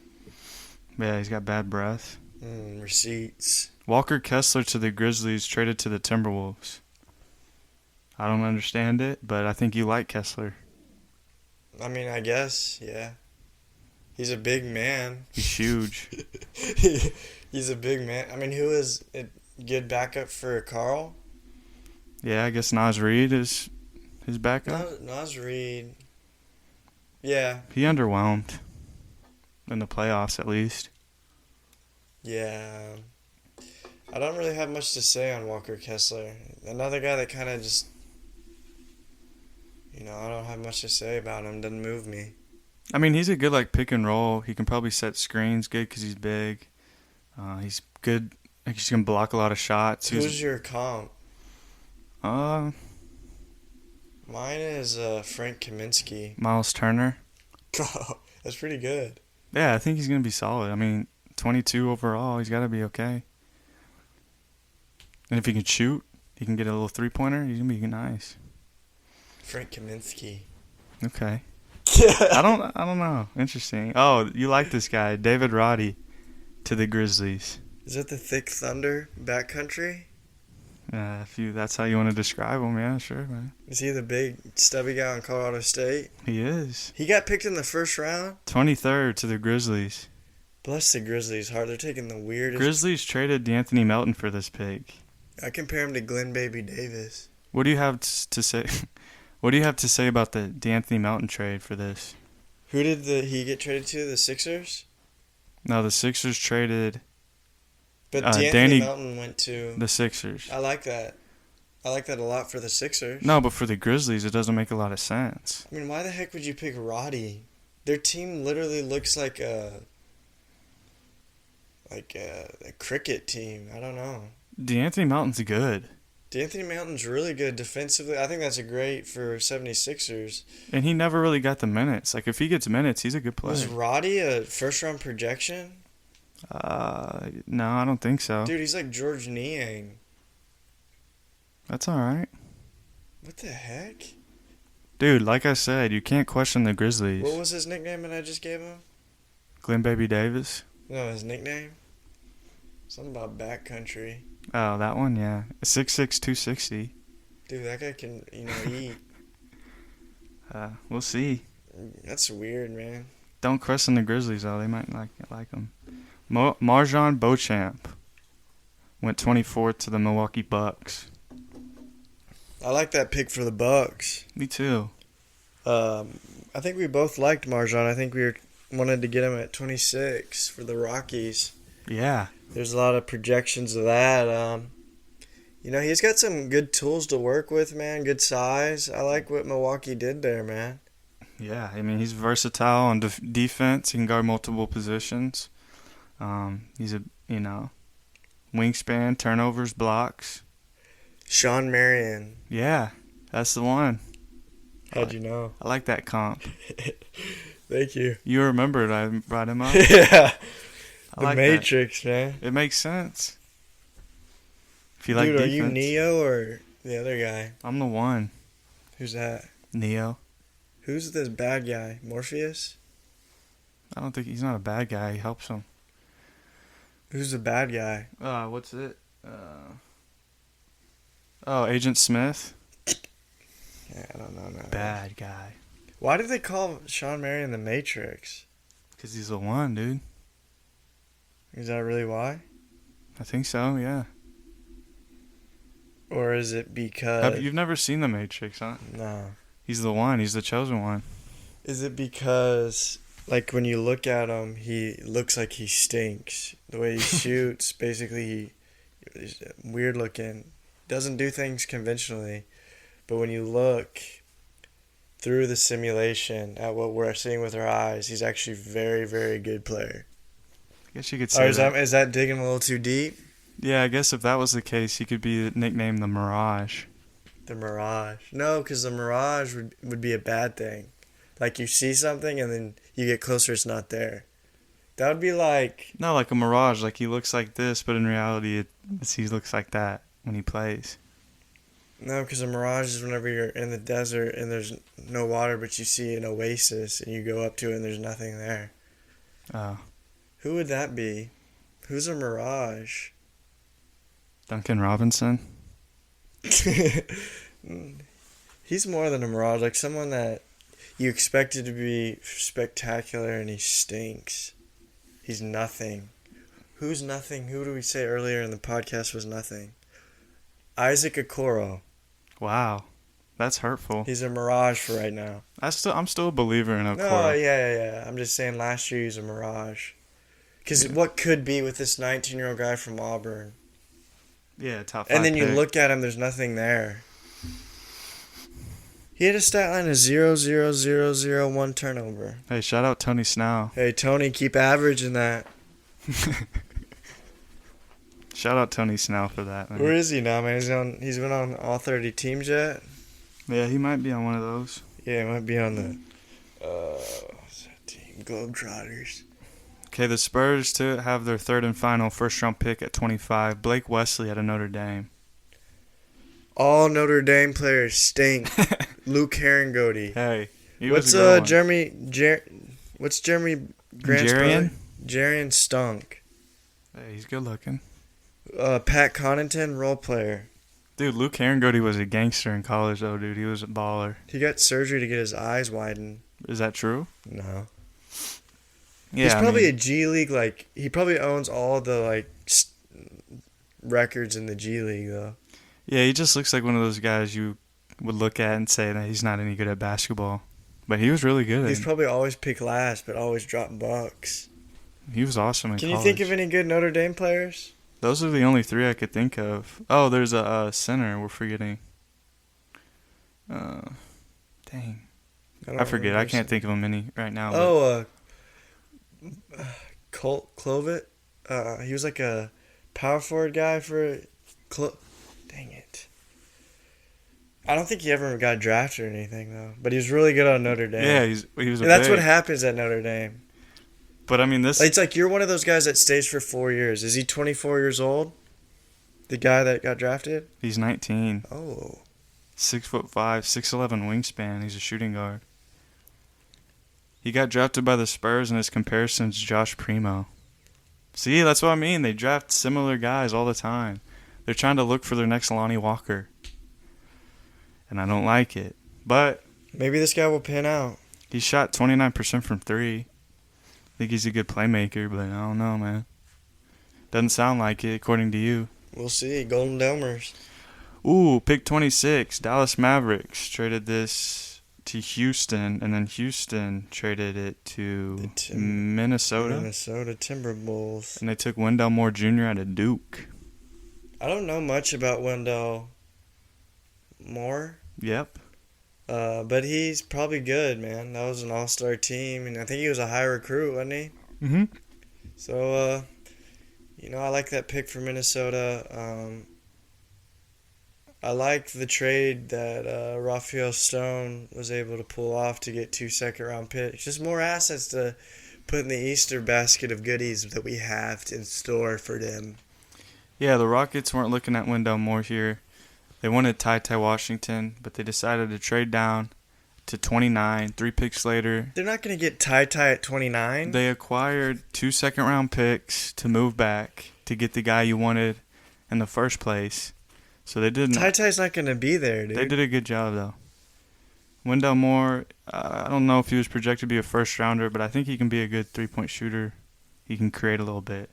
Yeah, he's got bad breath. Receipts. Walker Kessler to the Grizzlies, traded to the Timberwolves. I don't understand it, but I think you like Kessler. I mean, I guess, yeah. He's a big man. He's huge. He's a big man. I mean, who is a good backup for Carl? Yeah, I guess Naz Reid is his backup. Naz Reid. Yeah. He underwhelmed in the playoffs, at least. Yeah. I don't really have much to say on Walker Kessler. Another guy that kind of just, I don't have much to say about him. Doesn't move me. I mean, he's a good like pick and roll. He can probably set screens good because he's big. He's good. Like, he's gonna block a lot of shots. Who's your comp? Mine is Frank Kaminsky. Miles Turner. That's pretty good. Yeah, I think he's gonna be solid. I mean, 22 overall. He's got to be okay. And if he can shoot, he can get a little three-pointer. He's gonna be nice. Frank Kaminsky. Okay. I don't know. Interesting. Oh, you like this guy, David Roddy, to the Grizzlies. Is that the Thick Thunder backcountry? If that's how you want to describe him, yeah, sure, man. Is he the big stubby guy on Colorado State? He is. He got picked in the first round? 23rd to the Grizzlies. Bless the Grizzlies' heart. They're taking the weirdest. Grizzlies traded D'Anthony Melton for this pick. I compare him to Glenn Baby Davis. What do you have to say? What do you have to say about the D'Anthony Melton trade for this? Who did he get traded to? The Sixers? No, the Sixers traded. But D'Anthony Melton went to the Sixers. I like that. I like that a lot for the Sixers. No, but for the Grizzlies, it doesn't make a lot of sense. I mean, why the heck would you pick Roddy? Their team literally looks like a cricket team. I don't know. D'Anthony Melton's good. D'Anthony Melton's really good defensively. I think that's a great for 76ers. And he never really got the minutes. Like, if he gets minutes, he's a good player. Was Roddy a first-round projection? No, I don't think so. Dude, he's like George Niang. That's all right. What the heck? Dude, like I said, you can't question the Grizzlies. What was his nickname that I just gave him? Glenn Baby Davis? No, his nickname? Something about backcountry. Oh, that one, yeah. 6'6", 260. Dude, that guy can, eat. We'll see. That's weird, man. Don't question the Grizzlies, though. They might like him. Marjon Beauchamp went 24th to the Milwaukee Bucks. I like that pick for the Bucks. Me too. I think we both liked Marjon. I think we wanted to get him at 26 for the Rockies. Yeah. There's a lot of projections of that. He's got some good tools to work with, man. Good size. I like what Milwaukee did there, man. Yeah, I mean, he's versatile on defense. He can guard multiple positions. He's a, wingspan, turnovers, blocks. Sean Marion. Yeah, that's the one. How'd you know? I like that comp. Thank you. You remembered I brought him up? Yeah. I The like Matrix, that. Man. It makes sense. If you Dude, like defense. Are you Neo or the other guy? I'm the one. Who's that? Neo. Who's this bad guy? Morpheus? I don't think he's not a bad guy. He helps him. Who's the bad guy? What's it? Agent Smith. Yeah, I don't know. No. Bad guy. Why did they call Sean Marion the Matrix? Because he's the one, dude. Is that really why? I think so, yeah. Or is it because... You've never seen The Matrix, huh? No. He's the one. He's the chosen one. Is it because, like, when you look at him, he looks like he stinks? The way he shoots, basically, he's weird looking. doesn't do things conventionally. But when you look through the simulation at what we're seeing with our eyes, he's actually a very, very good player. I guess you could say that. Is that digging a little too deep? Yeah, I guess if that was the case, he could be nicknamed the Mirage. The Mirage. No, because the Mirage would be a bad thing. Like, you see something and then you get closer, it's not there. That would be like... No, like a Mirage. Like, he looks like this, but in reality, he looks like that when he plays. No, because a mirage is whenever you're in the desert and there's no water, but you see an oasis and you go up to it and there's nothing there. Oh. Who would that be? Who's a mirage? Duncan Robinson? He's more than a mirage. Like someone that you expected to be spectacular and he stinks. He's nothing. Who's nothing? Who did we say earlier in the podcast was nothing? Isaac Okoro. Wow. That's hurtful. He's a mirage for right now. I'm still a believer in Okoro. No, yeah. I'm just saying last year he was a mirage. Because what could be with this 19-year-old guy from Auburn? Yeah, top 5 And then you pick. look at him, there's nothing there. He had a stat line of 0.0001 turnover. Hey, shout out Tony Snell. Hey, Tony, keep averaging that. Shout out Tony Snell for that, man. Where is he now, man? He's been on all 30 teams yet? Yeah, he might be on one of those. Yeah, he might be on the what's that team? Globetrotters. Okay, the Spurs to have their third and final first-round pick at 25. Blake Wesley out of Notre Dame. All Notre Dame players stink. Luke Herringody. Hey, he What's was a good one. What's Jeremy Grant's Jarian? brother? Jarian stunk. Hey, he's good looking. Pat Connaughton, role player. Dude, Luke Herringody was a gangster in college, though, dude. He was a baller. He got surgery to get his eyes widened. Is that true? No. Yeah, He's probably a G League, like, he probably owns all the, like, records in the G League, though. Yeah, he just looks like one of those guys you would look at and say that he's not any good at basketball. But he was really good. He's probably always picked last, but always dropped bucks. He was awesome in Can college. you think of any good Notre Dame players? Those are the only 3 I could think of. Oh, there's a center we're forgetting. Dang. I forget. I can't think of him any right now. Colt Clovet. He was like a power forward guy for... Dang it. I don't think he ever got drafted or anything, though. But he was really good on Notre Dame. Yeah, he was a And that's big. what happens at Notre Dame. But, I mean, this... It's like you're one of those guys that stays for 4 years. Is he 24 years old? The guy that got drafted? He's 19. Oh. 6'5", 6'11" wingspan. He's a shooting guard. He got drafted by the Spurs, and his comparison's Josh Primo. See, that's what I mean. They draft similar guys all the time. They're trying to look for their next Lonnie Walker. And I don't like it. But Maybe this guy will pan out. he shot 29% from 3. I think he's a good playmaker, but I don't know, man. Doesn't sound like it, according to you. We'll see. Golden Domers. Ooh, pick 26. Dallas Mavericks traded this to Houston, and then Houston traded it to Minnesota. Minnesota Timberwolves. And they took Wendell Moore Jr. out of Duke. I don't know much about Wendell Moore. Yep. But he's probably good, man. That was an all-star team, and I think he was a high recruit, wasn't he? Mm-hmm. So, I like that pick for Minnesota. I like the trade that Raphael Stone was able to pull off to get 2 second-round picks. Just more assets to put in the Easter basket of goodies that we have in store for them. Yeah, the Rockets weren't looking at Wendell Moore here. They wanted Ty Washington, but they decided to trade down to 29, 3 picks later. They're not going to get Ty at 29. They acquired 2 second-round picks to move back to get the guy you wanted in the first place. So they didn't. Ty's not going to be there, dude. They did a good job, though. Wendell Moore, I don't know if he was projected to be a first-rounder, but I think he can be a good three-point shooter. He can create a little bit.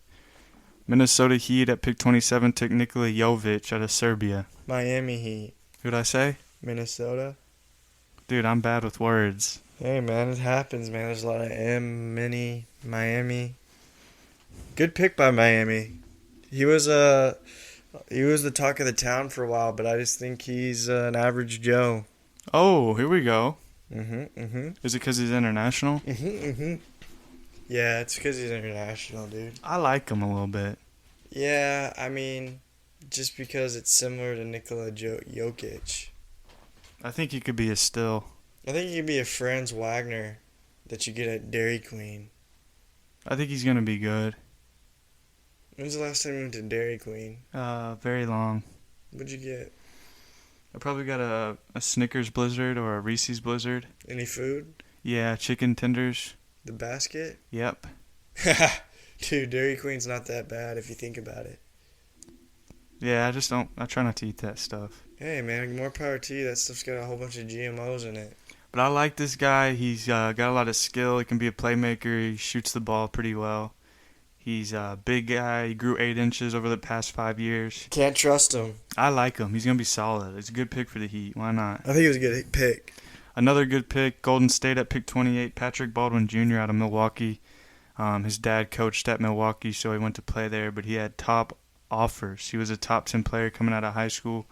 Minnesota Heat at pick 27 took Nikola Jovic out of Serbia. Miami Heat. Who'd I say? Minnesota. Dude, I'm bad with words. Hey, man, it happens, man. There's a lot of Miami. Good pick by Miami. He was He was the talk of the town for a while, but I just think he's an average Joe. Oh, here we go. Mm-hmm. Is it because he's international? Mm-hmm. Yeah, it's because he's international, dude. I like him a little bit. Yeah, I mean, just because it's similar to Nikola Jokic. I think he could be a still. I think he could be a Franz Wagner that you get at Dairy Queen. I think he's going to be good. When's the last time you went to Dairy Queen? Very long. What'd you get? I probably got a Snickers Blizzard or a Reese's Blizzard. Any food? Yeah, chicken tenders. The basket? Yep. Dude, Dairy Queen's not that bad if you think about it. Yeah, I try not to eat that stuff. Hey, man, more power to you. That stuff's got a whole bunch of GMOs in it. But I like this guy. He's got a lot of skill. He can be a playmaker. He shoots the ball pretty well. He's a big guy. He grew 8 inches over the past 5 years. Can't trust him. I like him. He's going to be solid. It's a good pick for the Heat. Why not? I think it was a good pick. Another good pick, Golden State at pick 28, Patrick Baldwin Jr. out of Milwaukee. His dad coached at Milwaukee, so he went to play there, but he had top offers. He was a top 10 player coming out of high school.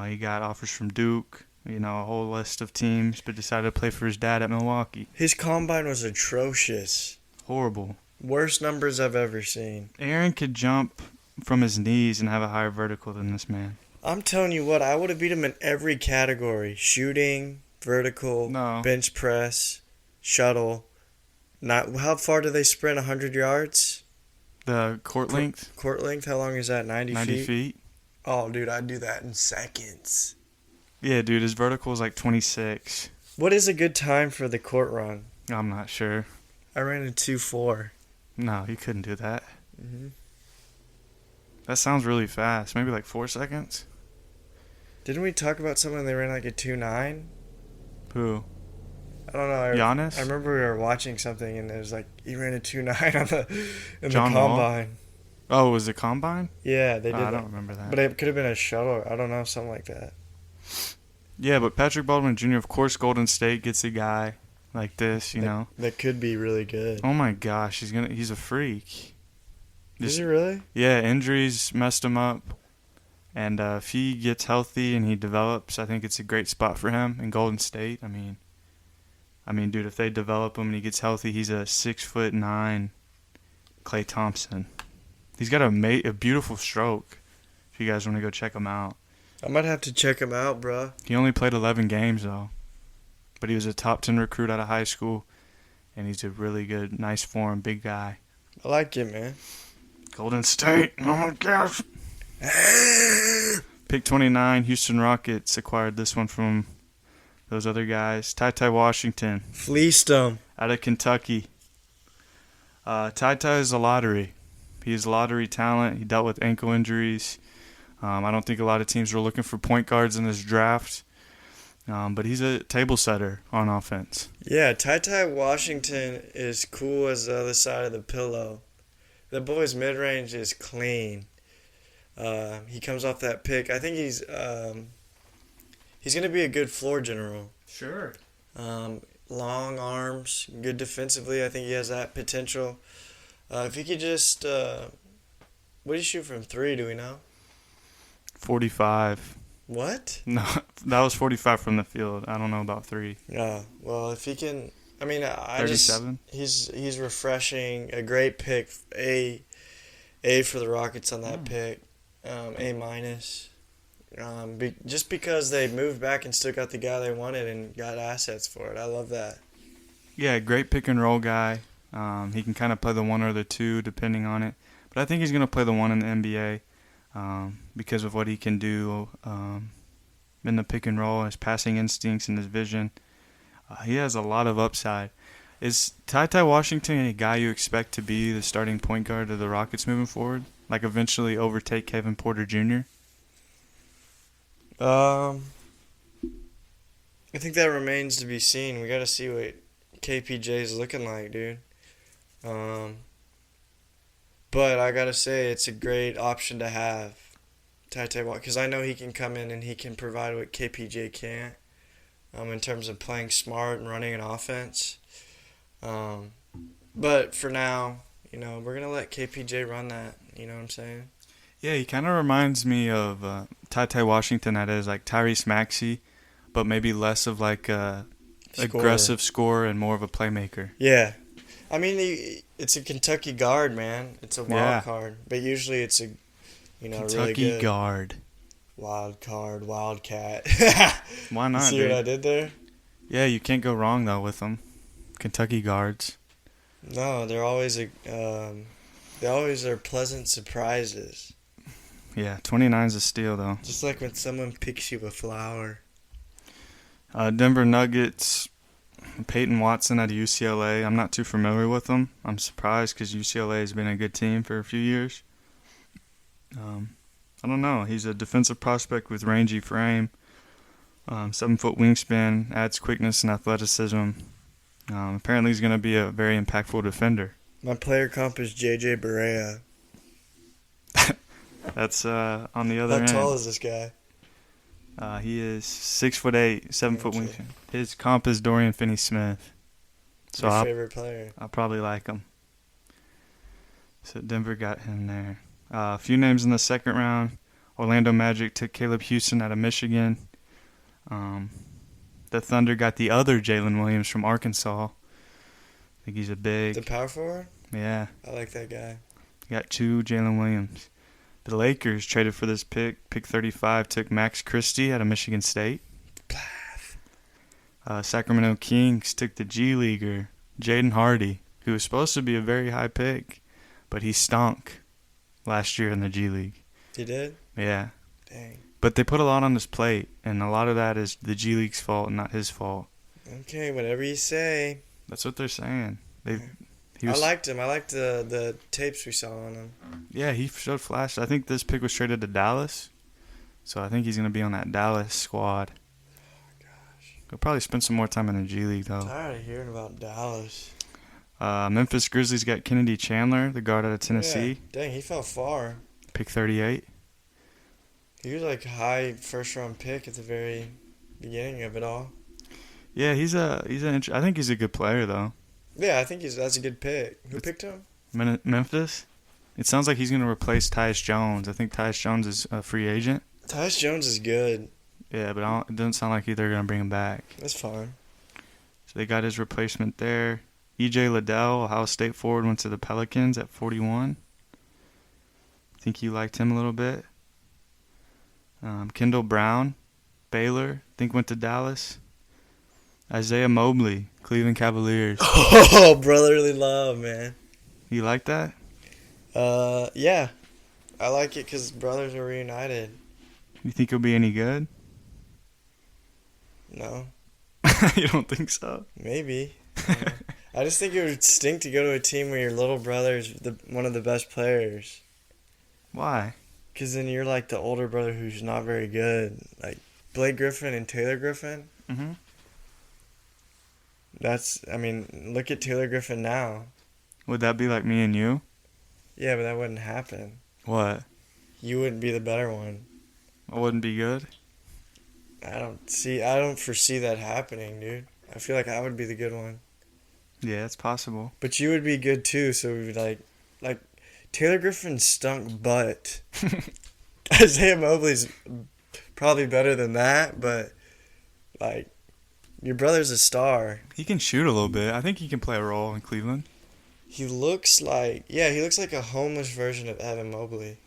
He got offers from Duke, a whole list of teams, but decided to play for his dad at Milwaukee. His combine was atrocious. Horrible. Worst numbers I've ever seen. Aaron could jump from his knees and have a higher vertical than this man. I'm telling you what, I would have beat him in every category. Shooting, vertical, bench press, shuttle. How far do they sprint? 100 yards? The court length? Court length, how long is that? 90 feet? 90 feet. Oh, dude, I'd do that in seconds. Yeah, dude, his vertical is like 26. What is a good time for the court run? I'm not sure. I ran a 2.4. No, you couldn't do that. Mm-hmm. That sounds really fast. Maybe like 4 seconds? Didn't we talk about someone they ran like a 2.9? Who? I don't know. Giannis? I remember we were watching something and it was like he ran a 2.9 in John the combine. Wall? Oh, was it combine? Yeah, they did. I don't remember that. But it could have been a shuttle. I don't know, something like that. Yeah, but Patrick Baldwin Jr., of course, Golden State gets a guy like this, know. That could be really good. Oh my gosh, he's a freak. Is he really? Yeah, injuries messed him up. And if he gets healthy and he develops, I think it's a great spot for him in Golden State. I mean, dude, if they develop him and he gets healthy, he's a 6'9" Klay Thompson. He's got a beautiful stroke. If you guys want to go check him out, I might have to check him out, bro. He only played 11 games though, but he was a top 10 recruit out of high school, and he's a really good, nice form, big guy. I like him, man. Golden State. Oh my gosh. Pick 29, Houston Rockets acquired this one from those other guys. Ty Washington. Fleeced him. Out of Kentucky. Ty is a lottery. He's lottery talent. He dealt with ankle injuries. I don't think a lot of teams were looking for point guards in this draft. But he's a table setter on offense. Yeah, Ty Washington is cool as the other side of the pillow. The boy's mid-range is clean. He comes off that pick. I think he's going to be a good floor general. Sure. Long arms, good defensively. I think he has that potential. If he could just, what do you shoot from 3? Do we know? 45. What? No, that was 45 from the field. I don't know about 3. Yeah. Well, if he can, I mean, 37. He's refreshing. A great pick. A for the Rockets on that pick. A minus. Just because they moved back and still got the guy they wanted and got assets for it. I love that. Yeah, great pick and roll guy. He can kind of play the 1 or the 2 depending on it. But I think he's going to play the 1 in the NBA because of what he can do in the pick and roll, his passing instincts and his vision. He has a lot of upside. Is Ty Washington a guy you expect to be the starting point guard of the Rockets moving forward? Like eventually overtake Kevin Porter Jr.? I think that remains to be seen. We got to see what KPJ is looking like, dude. But I got to say, it's a great option to have, Ty because I know he can come in and he can provide what KPJ can't in terms of playing smart and running an offense. But for now, we're going to let KPJ run that. You know what I'm saying? Yeah, he kind of reminds me of Ty Washington. That is like Tyrese Maxey, but maybe less of like a Scorer. aggressive scorer and more of a playmaker. Yeah. I mean, it's a Kentucky guard, man. It's a wild Yeah. card. But usually it's a, really Kentucky good guard. wild card, wildcat. Why You not, see dude? what I did there? Yeah, you can't go wrong though with them. Kentucky guards. No, they're always they always are pleasant surprises. Yeah, 29's a steal though. Just like when someone picks you a flower. Denver Nuggets. Peyton Watson out of UCLA. I'm not too familiar with him. I'm surprised because UCLA has been a good team for a few years. I don't know. He's a defensive prospect with rangy frame, 7-foot wingspan, adds quickness and athleticism. Apparently, he's going to be a very impactful defender. My player comp is JJ Barea. That's on the other How end. tall is this guy? He is 6'8", 7-foot Okay. wingspan. His comp is Dorian Finney-Smith. So Your I'll favorite player? probably like him. So Denver got him there. A few names in the second round. Orlando Magic took Caleb Houston out of Michigan. The Thunder got the other Jalen Williams from Arkansas. I think he's a big. The power forward? Yeah, I like that guy. got two Jalen Williams. The Lakers traded for this pick 35, took Max Christie out of Michigan State. Sacramento Kings took the G Leaguer, Jaden Hardy, who was supposed to be a very high pick, but he stunk last year in the G League. He did? Yeah. Dang. But they put a lot on his plate, and a lot of that is the G League's fault, and not his fault. Okay, whatever you say. That's what they're saying. I liked him. I liked the tapes we saw on him. Yeah, he showed flash. I think this pick was traded to Dallas, so I think he's going to be on that Dallas squad. He'll probably spend some more time in the G League, though. Tired of hearing about Dallas. Memphis Grizzlies got Kennedy Chandler, the guard out of Tennessee, Yeah. Dang, he fell far. pick 38. He was like a high first round pick at the very beginning of it all. Yeah, I think he's a good player, though. Yeah, I think that's a good pick. Who picked him? Memphis? It sounds like he's going to replace Tyus Jones. I think Tyus Jones is a free agent. Tyus Jones is good. Yeah, but it doesn't sound like they're going to bring him back. That's fine. So they got his replacement there. E.J. Liddell, Ohio State forward, went to the Pelicans at 41. I think you liked him a little bit. Kendall Brown, Baylor, I think went to Dallas. Isaiah Mobley, Cleveland Cavaliers. Oh, brotherly love, man. You like that? Yeah. I like it because brothers are reunited. You think he'll be any good? No, You don't think so? maybe. I just think it would stink to go to a team where your little brother's one of the best players. Why? Because then you're like the older brother who's not very good. Like Blake Griffin and Taylor Griffin. Mm-hmm. Look at Taylor Griffin now. Would that be like me and you? Yeah, but that wouldn't happen. What? You wouldn't be the better one. I wouldn't be good? I don't foresee that happening, dude. I feel like I would be the good one. Yeah, it's possible. But you would be good too, so we would like Taylor Griffin stunk butt. Isaiah Mobley's probably better than that, but like your brother's a star. He can shoot a little bit. I think he can play a role in Cleveland. He looks like a homeless version of Evan Mobley.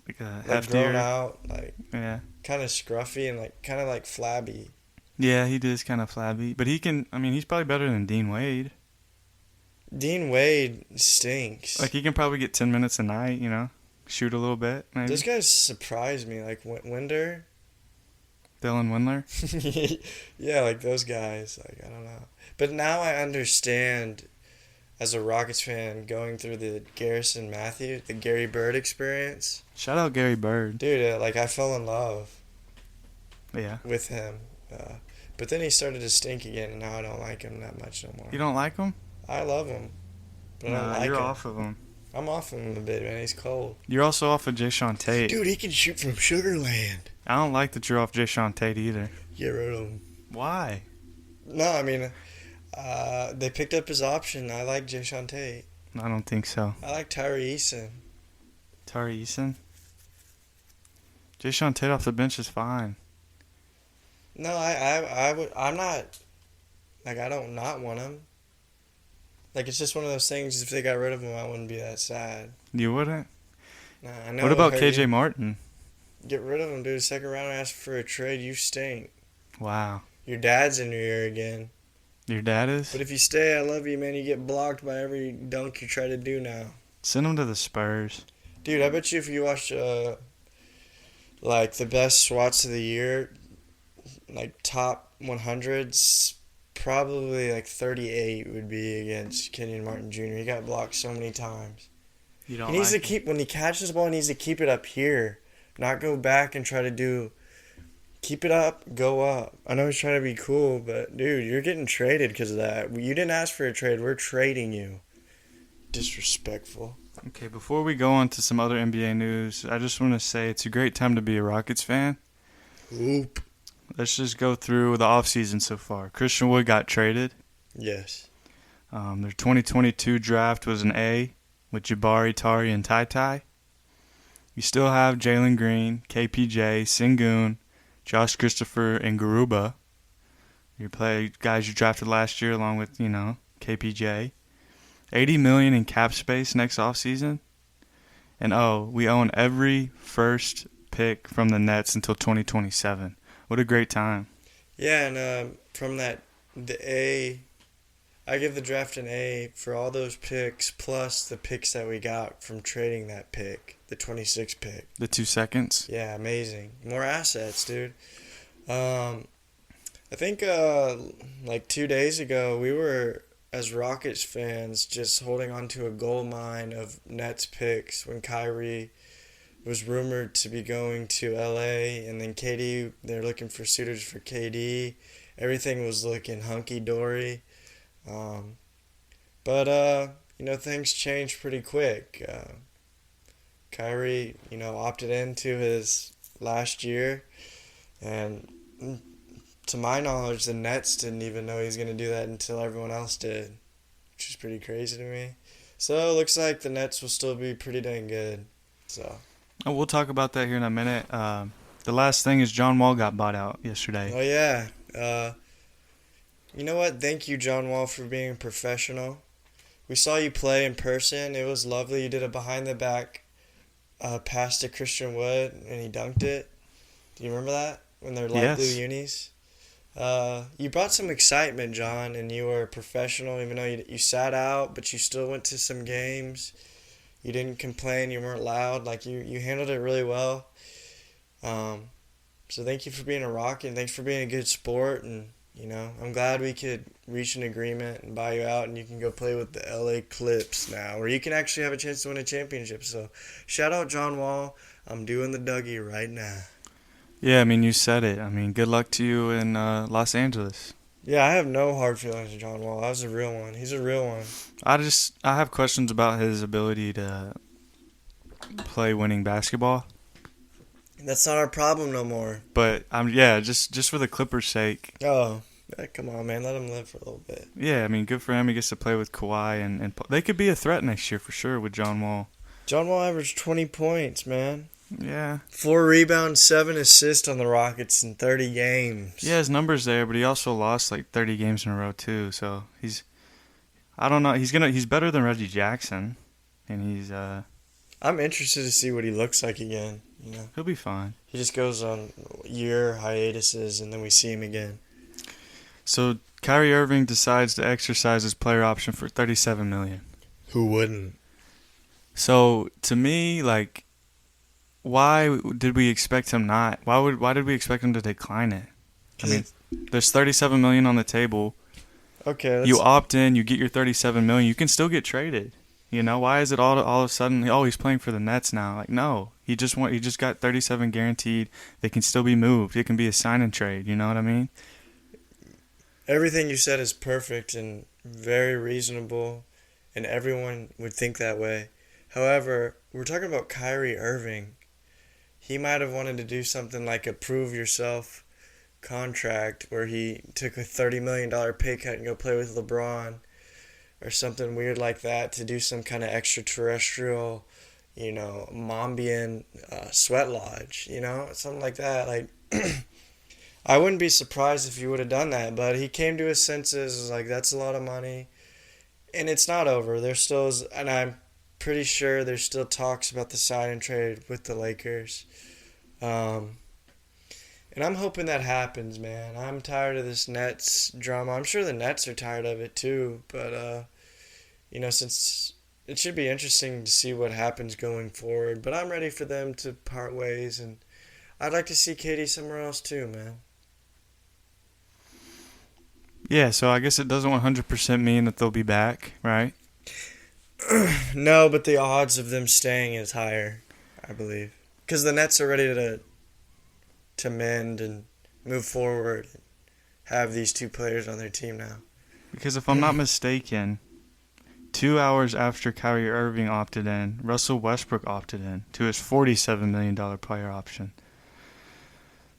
Like a Like grown heftier. out, like Yeah. kind of scruffy and like kind of like flabby. Yeah, he is kind of flabby. But he's probably better than Dean Wade. Dean Wade stinks. Like, he can probably get 10 minutes a night, shoot a little bit, maybe. Those guys surprise me, like Winder. Dylan Windler. Yeah, like those guys. Like I don't know, but now I understand. As a Rockets fan, going through the Garrison Matthews, the Gary Bird experience, Shout out Gary Bird. dude, like I fell in love Yeah. with him. But then he started to stink again, and now I don't like him that much no more. You don't like him? I love him, but I don't Nah, like you're him. off of him. I'm off him a bit, man. He's cold. You're also off of Jayshawn Tate. Dude, he can shoot from Sugarland. I don't like that you're off Jayshawn Tate either. Get rid of him. Why? No, I mean, they picked up his option. I like Jayshawn Tate. I don't think so. I like Tyree Eason. Tari Eason? Jason Tate off the bench is fine. No, I'm not, like, I don't not want him. Like, it's just one of those things, if they got rid of him, I wouldn't be that sad. You wouldn't? Nah, I know What it would about hurt KJ you. Martin? Get rid of him, dude. Second round, ask for a trade. You stink. Wow. Your dad's in your ear again. Your dad is? But if you stay, I love you, man. You get blocked by every dunk you try to do now. Send him to the Spurs. Dude, I bet you if you watch, like, the best swats of the year, like, top 100s, probably, like, 38 would be against Kenyon Martin Jr. He got blocked so many times. You don't He needs like to keep, when he catches the ball, he needs to keep it up here. Not go back and try to do, keep it up, go up. I know he's trying to be cool, but, dude, you're getting traded because of that. You didn't ask for a trade. We're trading you. Disrespectful. Okay, before we go on to some other NBA news, I just want to say it's a great time to be a Rockets fan. Oop. Let's just go through the offseason so far. Christian Wood got traded. Yes. Their 2022 draft was an A with Jabari, Tari, and Tai Tai. You still have Jalen Green, KPJ, Sengun, Josh Christopher, and Garuba. You play guys you drafted last year along with, KPJ. $80 million in cap space next offseason. And we own every first pick from the Nets until 2027. What a great time. Yeah, and from that, I give the draft an A for all those picks plus the picks that we got from trading that pick, the 26 pick. The 2 seconds. Yeah, amazing. More assets, dude. I think like 2 days ago, we were, as Rockets fans, just holding on to a gold mine of Nets picks when Kyrie was rumored to be going to LA, and then KD, they're looking for suitors for KD. Everything was looking hunky-dory. But things changed pretty quick. Kyrie, opted into his last year, and to my knowledge, the Nets didn't even know he was going to do that until everyone else did, which is pretty crazy to me. So it looks like the Nets will still be pretty dang good. So. Oh, we'll talk about that here in a minute. The last thing is John Wall got bought out yesterday. Oh, yeah. You know what? Thank you, John Wall, for being a professional. We saw you play in person. It was lovely. You did a behind-the-back pass to Christian Wood, and he dunked it. Do you remember that? When they're light blue unis? You brought some excitement, John, and you were a professional, even though you sat out, but you still went to some games. You didn't complain. You weren't loud. Like, you handled it really well. So thank you for being a Rocket, and thanks for being a good sport. And, I'm glad we could reach an agreement and buy you out, and you can go play with the LA Clips now, where you can actually have a chance to win a championship. So shout out John Wall. I'm doing the Dougie right now. Yeah, you said it. Good luck to you in Los Angeles. Yeah, I have no hard feelings to John Wall. That was a real one. He's a real one. I have questions about his ability to play winning basketball. That's not our problem no more. But just for the Clippers' sake. Oh, come on, man. Let him live for a little bit. Yeah, good for him. He gets to play with Kawhi, and they could be a threat next year for sure with John Wall. John Wall averaged 20 points, man. Yeah. 4 rebounds, 7 assists on the Rockets in 30 games. Yeah, his number's there, but he also lost like 30 games in a row too. So I don't know. He's better than Reggie Jackson, and he's. I'm interested to see what he looks like again. He'll be fine. He just goes on year hiatuses, and then we see him again. So Kyrie Irving decides to exercise his player option for $37 million. Who wouldn't? So to me, like, why did we expect him not? Why did we expect him to decline it? There's $37 million on the table. Okay. You opt in, you get your $37 million. You can still get traded. Why is it all of a sudden? He's playing for the Nets now. Like, no, he just got 37 guaranteed. They can still be moved. It can be a sign and trade. You know what I mean? Everything you said is perfect and very reasonable, and everyone would think that way. However, we're talking about Kyrie Irving. He might have wanted to do something like a prove yourself contract where he took a $30 million pay cut and go play with LeBron or something weird like that to do some kind of extraterrestrial, Mombian Sweat Lodge, something like that. Like, I wouldn't be surprised if he would have done that, but he came to his senses, was like, that's a lot of money. And it's not over. There still is, and I'm pretty sure there's still talks about the sign and trade with the Lakers. And I'm hoping that happens, man. I'm tired of this Nets drama. I'm sure the Nets are tired of it too, but since it should be interesting to see what happens going forward. But I'm ready for them to part ways, and I'd like to see Cade somewhere else too, man. Yeah, so I guess it doesn't 100% mean that they'll be back, right? No, but the odds of them staying is higher, I believe, because the Nets are ready to mend and move forward and have these two players on their team now. Because if I'm not mistaken, 2 hours after Kyrie Irving opted in, Russell Westbrook opted in to his $47 million player option.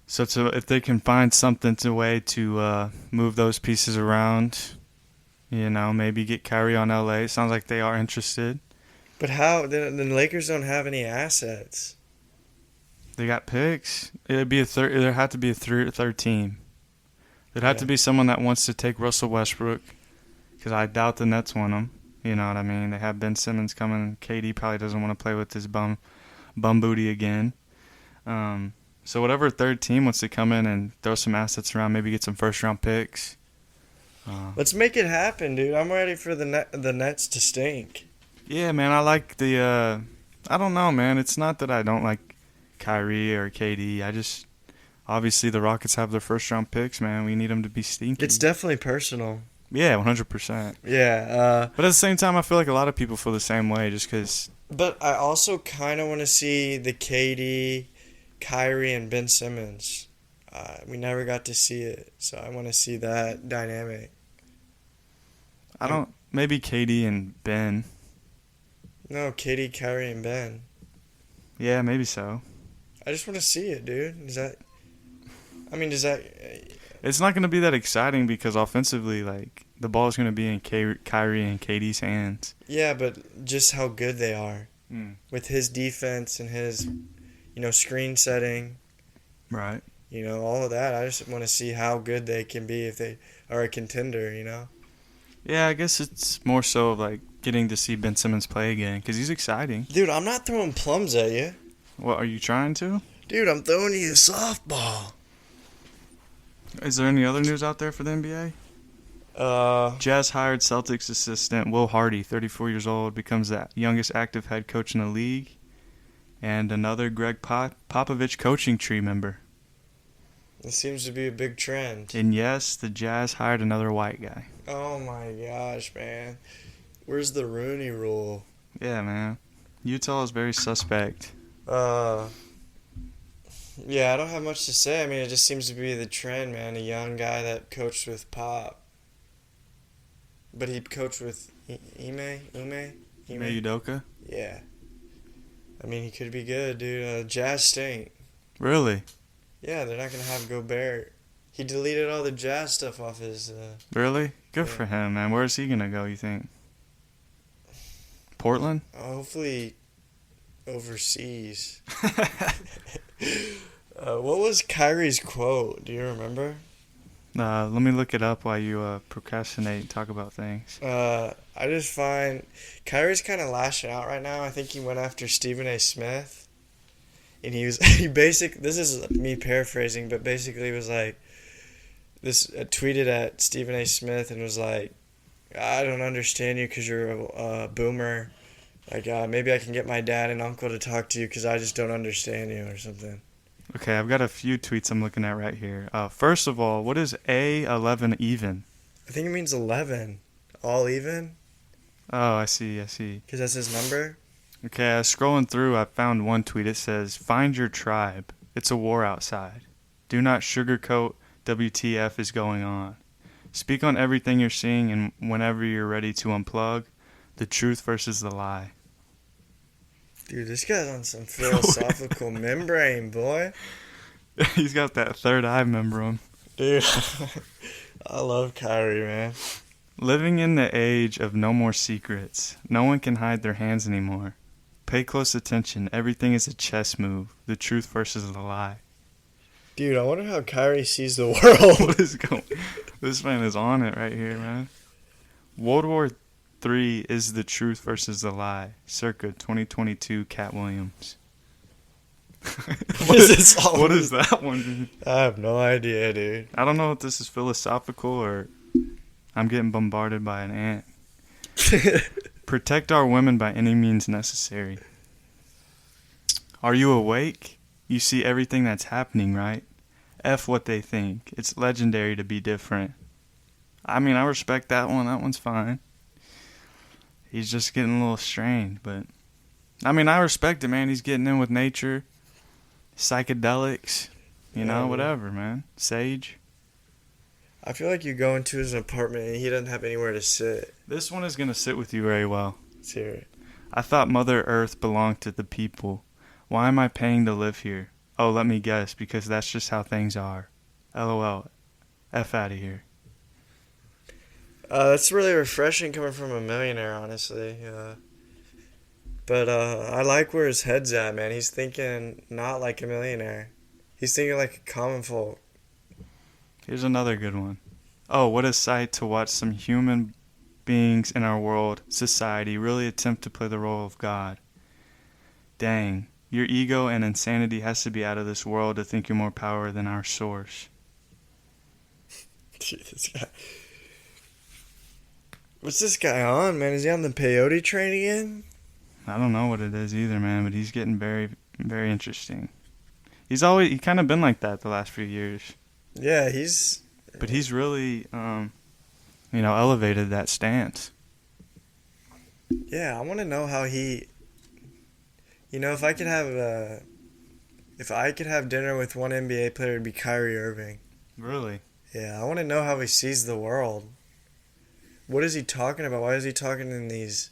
So if they can find a way to move those pieces around, maybe get Kyrie on LA. It sounds like they are interested. But how? The Lakers don't have any assets. They got picks. It'd be there had to be a third team. There'd have to be someone that wants to take Russell Westbrook, because I doubt the Nets want him. You know what I mean? They have Ben Simmons coming. KD probably doesn't want to play with his bum booty again. So whatever third team wants to come in and throw some assets around, maybe get some first-round picks. Let's make it happen, dude. I'm ready for the Nets to stink. Yeah, man, I like the I don't know, man. It's not that I don't like Kyrie or KD. Obviously the Rockets have their first-round picks, man. We need them to be stinky. It's definitely personal. Yeah, 100%. Yeah. But at the same time, I feel like a lot of people feel the same way just because. But I also kind of want to see the KD, Kyrie, and Ben Simmons. We never got to see it, so I want to see that dynamic. Maybe KD and Ben. No, KD, Kyrie, and Ben. Yeah, maybe so. I just want to see it, dude. Does that... It's not going to be that exciting because offensively, like, the ball is going to be in Kyrie and KD's hands. Yeah, but just how good they are. With his defense and his, screen setting. Right. All of that. I just want to see how good they can be if they are a contender, Yeah, I guess it's more so of, like, getting to see Ben Simmons play again because he's exciting. Dude, I'm not throwing plums at you. What, are you trying to? Dude, I'm throwing you a softball. Is there any other news out there for the NBA? Jazz hired Celtics assistant Will Hardy, 34 years old, becomes the youngest active head coach in the league, and another Greg Popovich coaching tree member. It seems to be a big trend. And yes, the Jazz hired another white guy. Oh my gosh, man. Where's the Rooney Rule? Yeah, man. Utah is very suspect. Yeah, I don't have much to say. I mean, it just seems to be the trend, man. A young guy that coached with Pop. But he coached with Ime Udoka? Yeah. I mean, he could be good, dude. Jazz stink. Really? Yeah, they're not going to have Gobert. He deleted all the Jazz stuff off his... Really? Good for him, man. Where's he going to go, you think? Portland? Hopefully overseas. What was Kyrie's quote? Do you remember? Let me look it up while you procrastinate and talk about things. I just find Kyrie's kind of lashing out right now. I think he went after Stephen A. Smith, and this is me paraphrasing, but basically was like tweeted at Stephen A. Smith and was like, I don't understand you because you're a boomer. Like, maybe I can get my dad and uncle to talk to you because I just don't understand you or something. Okay, I've got a few tweets I'm looking at right here. First of all, what is A11 even? I think it means 11. All even? Oh, I see. Because that's his number? Okay, scrolling through, I found one tweet. It says, find your tribe. It's a war outside. Do not sugarcoat WTF is going on. Speak on everything you're seeing and whenever you're ready to unplug, the truth versus the lie. Dude, this guy's on some philosophical membrane, boy. He's got that third eye membrane. Dude, I love Kyrie, man. Living in the age of no more secrets. No one can hide their hands anymore. Pay close attention. Everything is a chess move. The truth versus the lie. Dude, I wonder how Kyrie sees the world. What is going? This man is on it right here, man. World War III is the truth versus the lie. Circa 2022, Cat Williams. What is this all What mean? is that one, dude? I have no idea, dude. I don't know if this is philosophical or I'm getting bombarded by an ant. Protect our women by any means necessary. Are you awake? You see everything that's happening, right? F what they think. It's legendary to be different. I mean, I respect that one. That one's fine. He's just getting a little strained, but I mean, I respect it, man. He's getting in with nature, psychedelics, whatever, man. Sage. I feel like you go into his apartment and he doesn't have anywhere to sit. This one is going to sit with you very well. Let's hear it. I thought Mother Earth belonged to the people. Why am I paying to live here? Oh, let me guess, because that's just how things are. LOL. F out of here. That's really refreshing coming from a millionaire, honestly. But I like where his head's at, man. He's thinking not like a millionaire. He's thinking like a common folk. Here's another good one. Oh, what a sight to watch some human beings in our world, society, really attempt to play the role of God. Dang, your ego and insanity has to be out of this world to think you're more power than our source. Dude, this guy. What's this guy on, man? Is he on the peyote train again? I don't know what it is either, man, but he's getting very, very interesting. He kind of been like that the last few years. Yeah, But he's really, elevated that stance. Yeah, I want to know how he. If I could have dinner with one NBA player, it'd be Kyrie Irving. Really? Yeah, I want to know how he sees the world. What is he talking about? Why is he talking in these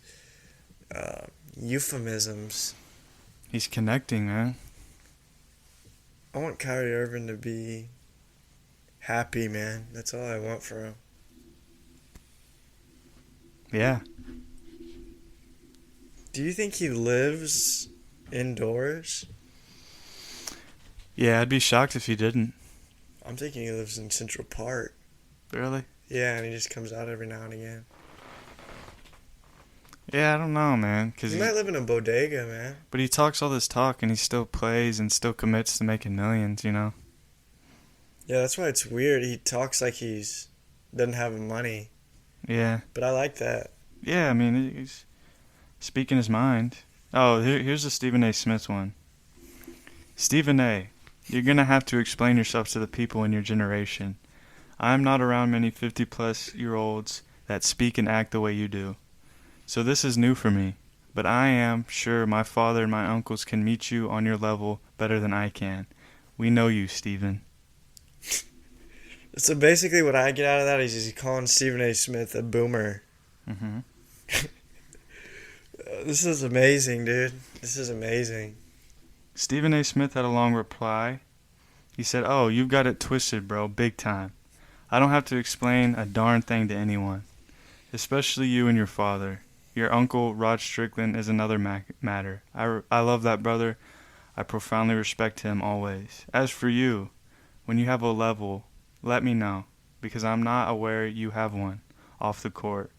euphemisms? He's connecting, man. I want Kyrie Irving to be happy, man. That's all I want for him. Yeah. Do you think he lives indoors? Yeah, I'd be shocked if he didn't. I'm thinking he lives in Central Park. Really? Yeah, and he just comes out every now and again. Yeah, I don't know, man. He might live in a bodega, man. But he talks all this talk, and he still plays and still commits to making millions, Yeah, that's why it's weird. He talks like doesn't have money. Yeah. But I like that. Yeah, I mean, he's speaking his mind. Oh, here's the Stephen A. Smith one. Stephen A., you're going to have to explain yourself to the people in your generation. I'm not around many 50-plus-year-olds that speak and act the way you do. So this is new for me, but I am sure my father and my uncles can meet you on your level better than I can. We know you, Stephen. So basically what I get out of that is he's calling Stephen A. Smith a boomer. Mm-hmm. This is amazing, dude. This is amazing. Stephen A. Smith had a long reply. He said, "Oh, you've got it twisted, bro, big time. I don't have to explain a darn thing to anyone, especially you and your father. Your uncle, Rod Strickland, is another matter. I love that brother. I profoundly respect him always. As for you, when you have a level, let me know, because I'm not aware you have one off the court.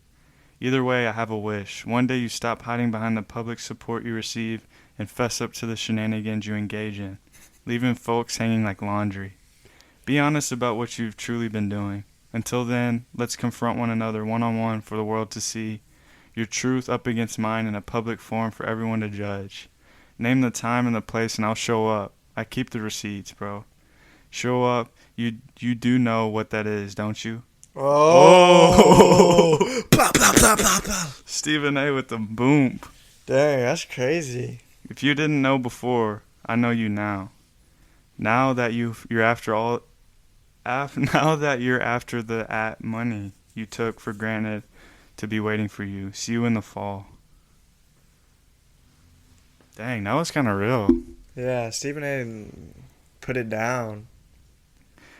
Either way, I have a wish. One day you stop hiding behind the public support you receive and fess up to the shenanigans you engage in, leaving folks hanging like laundry. Be honest about what you've truly been doing. Until then, let's confront one another one-on-one for the world to see. Your truth up against mine in a public forum for everyone to judge. Name the time and the place and I'll show up. I keep the receipts, bro. Show up. You do know what that is, don't you?" Oh! Blah, blah, blah, blah, blah. Stephen A. with the boom. Dang, that's crazy. If you didn't know before, I know you now. Now that you're after the money you took for granted to be waiting for you. See you in the fall. Dang, that was kind of real. Yeah, Stephen A. put it down.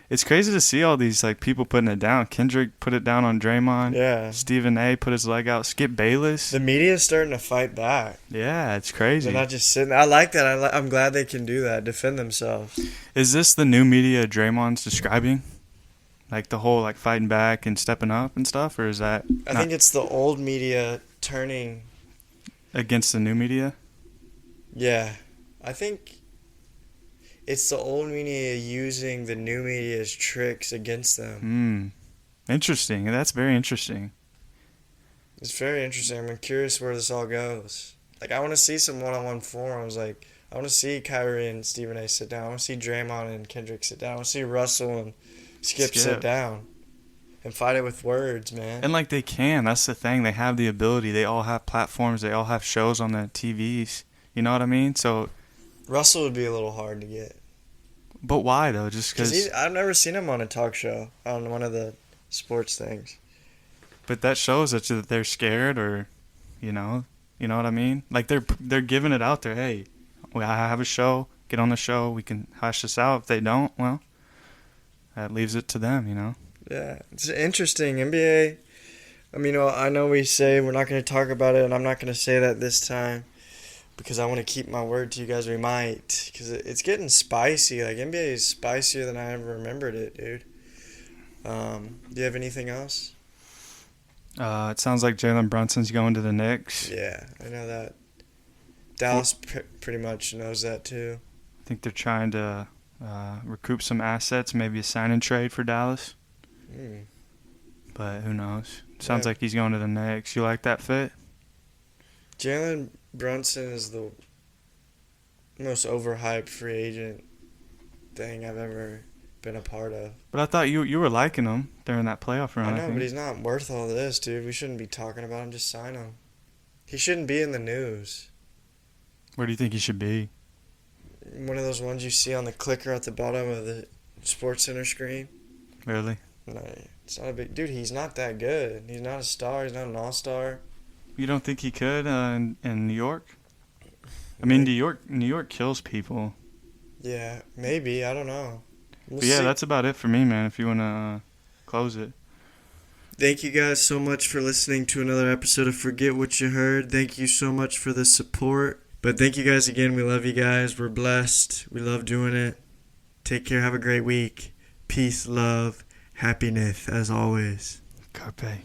It's crazy to see all these like people putting it down. Kendrick put it down on Draymond. Yeah. Stephen A. put his leg out. Skip Bayless. The media's starting to fight back. Yeah, it's crazy. They're not just sitting. I like that. I'm glad they can do that. Defend themselves. Is this the new media Draymond's describing? Like the whole like fighting back and stepping up and stuff, or is that? I think it's the old media turning against the new media. Yeah, I think it's the old media using the new media's tricks against them. Interesting. That's very interesting. It's very interesting. I'm curious where this all goes. Like, I want to see some one-on-one forums. Like, I want to see Kyrie and Stephen A. sit down. I want to see Draymond and Kendrick sit down. I want to see Russell and Skip sit down and fight it with words, man. And, like, they can. That's the thing. They have the ability. They all have platforms. They all have shows on the TVs. You know what I mean? So Russell would be a little hard to get. But why, though? Just because... I've never seen him on a talk show, on one of the sports things. But that shows that they're scared or, you know what I mean? Like, they're giving it out there. Hey, I have a show. Get on the show. We can hash this out. If they don't, well, that leaves it to them, you know? Yeah, it's interesting. NBA, I mean, I know we say we're not going to talk about it, and I'm not going to say that this time because I want to keep my word to you guys. We might, because it's getting spicy. Like, NBA is spicier than I ever remembered it, dude. Do you have anything else? It sounds like Jalen Brunson's going to the Knicks. Yeah, I know that. Dallas pretty much knows that too. I think they're trying to recoup some assets, maybe a sign and trade for Dallas. But who knows? Sounds like he's going to the Knicks. You like that fit? Jalen Brunson is the most overhyped free agent thing I've ever been a part of. But I thought you were liking him during that playoff run. I know, but he's not worth all this, dude. We shouldn't be talking about him. Just sign him. He shouldn't be in the news. Where do you think he should be? One of those ones you see on the clicker at the bottom of the SportsCenter screen. Really? No, it's not a big... Dude, he's not that good. He's not a star. He's not an all-star. You don't think he could in New York? I mean, New York kills people. Yeah, maybe. I don't know. But yeah, that's about it for me, man, if you want to close it. Thank you guys so much for listening to another episode of Forget What You Heard. Thank you so much for the support. But thank you guys again. We love you guys. We're blessed. We love doing it. Take care. Have a great week. Peace, love, happiness, as always. Carpe.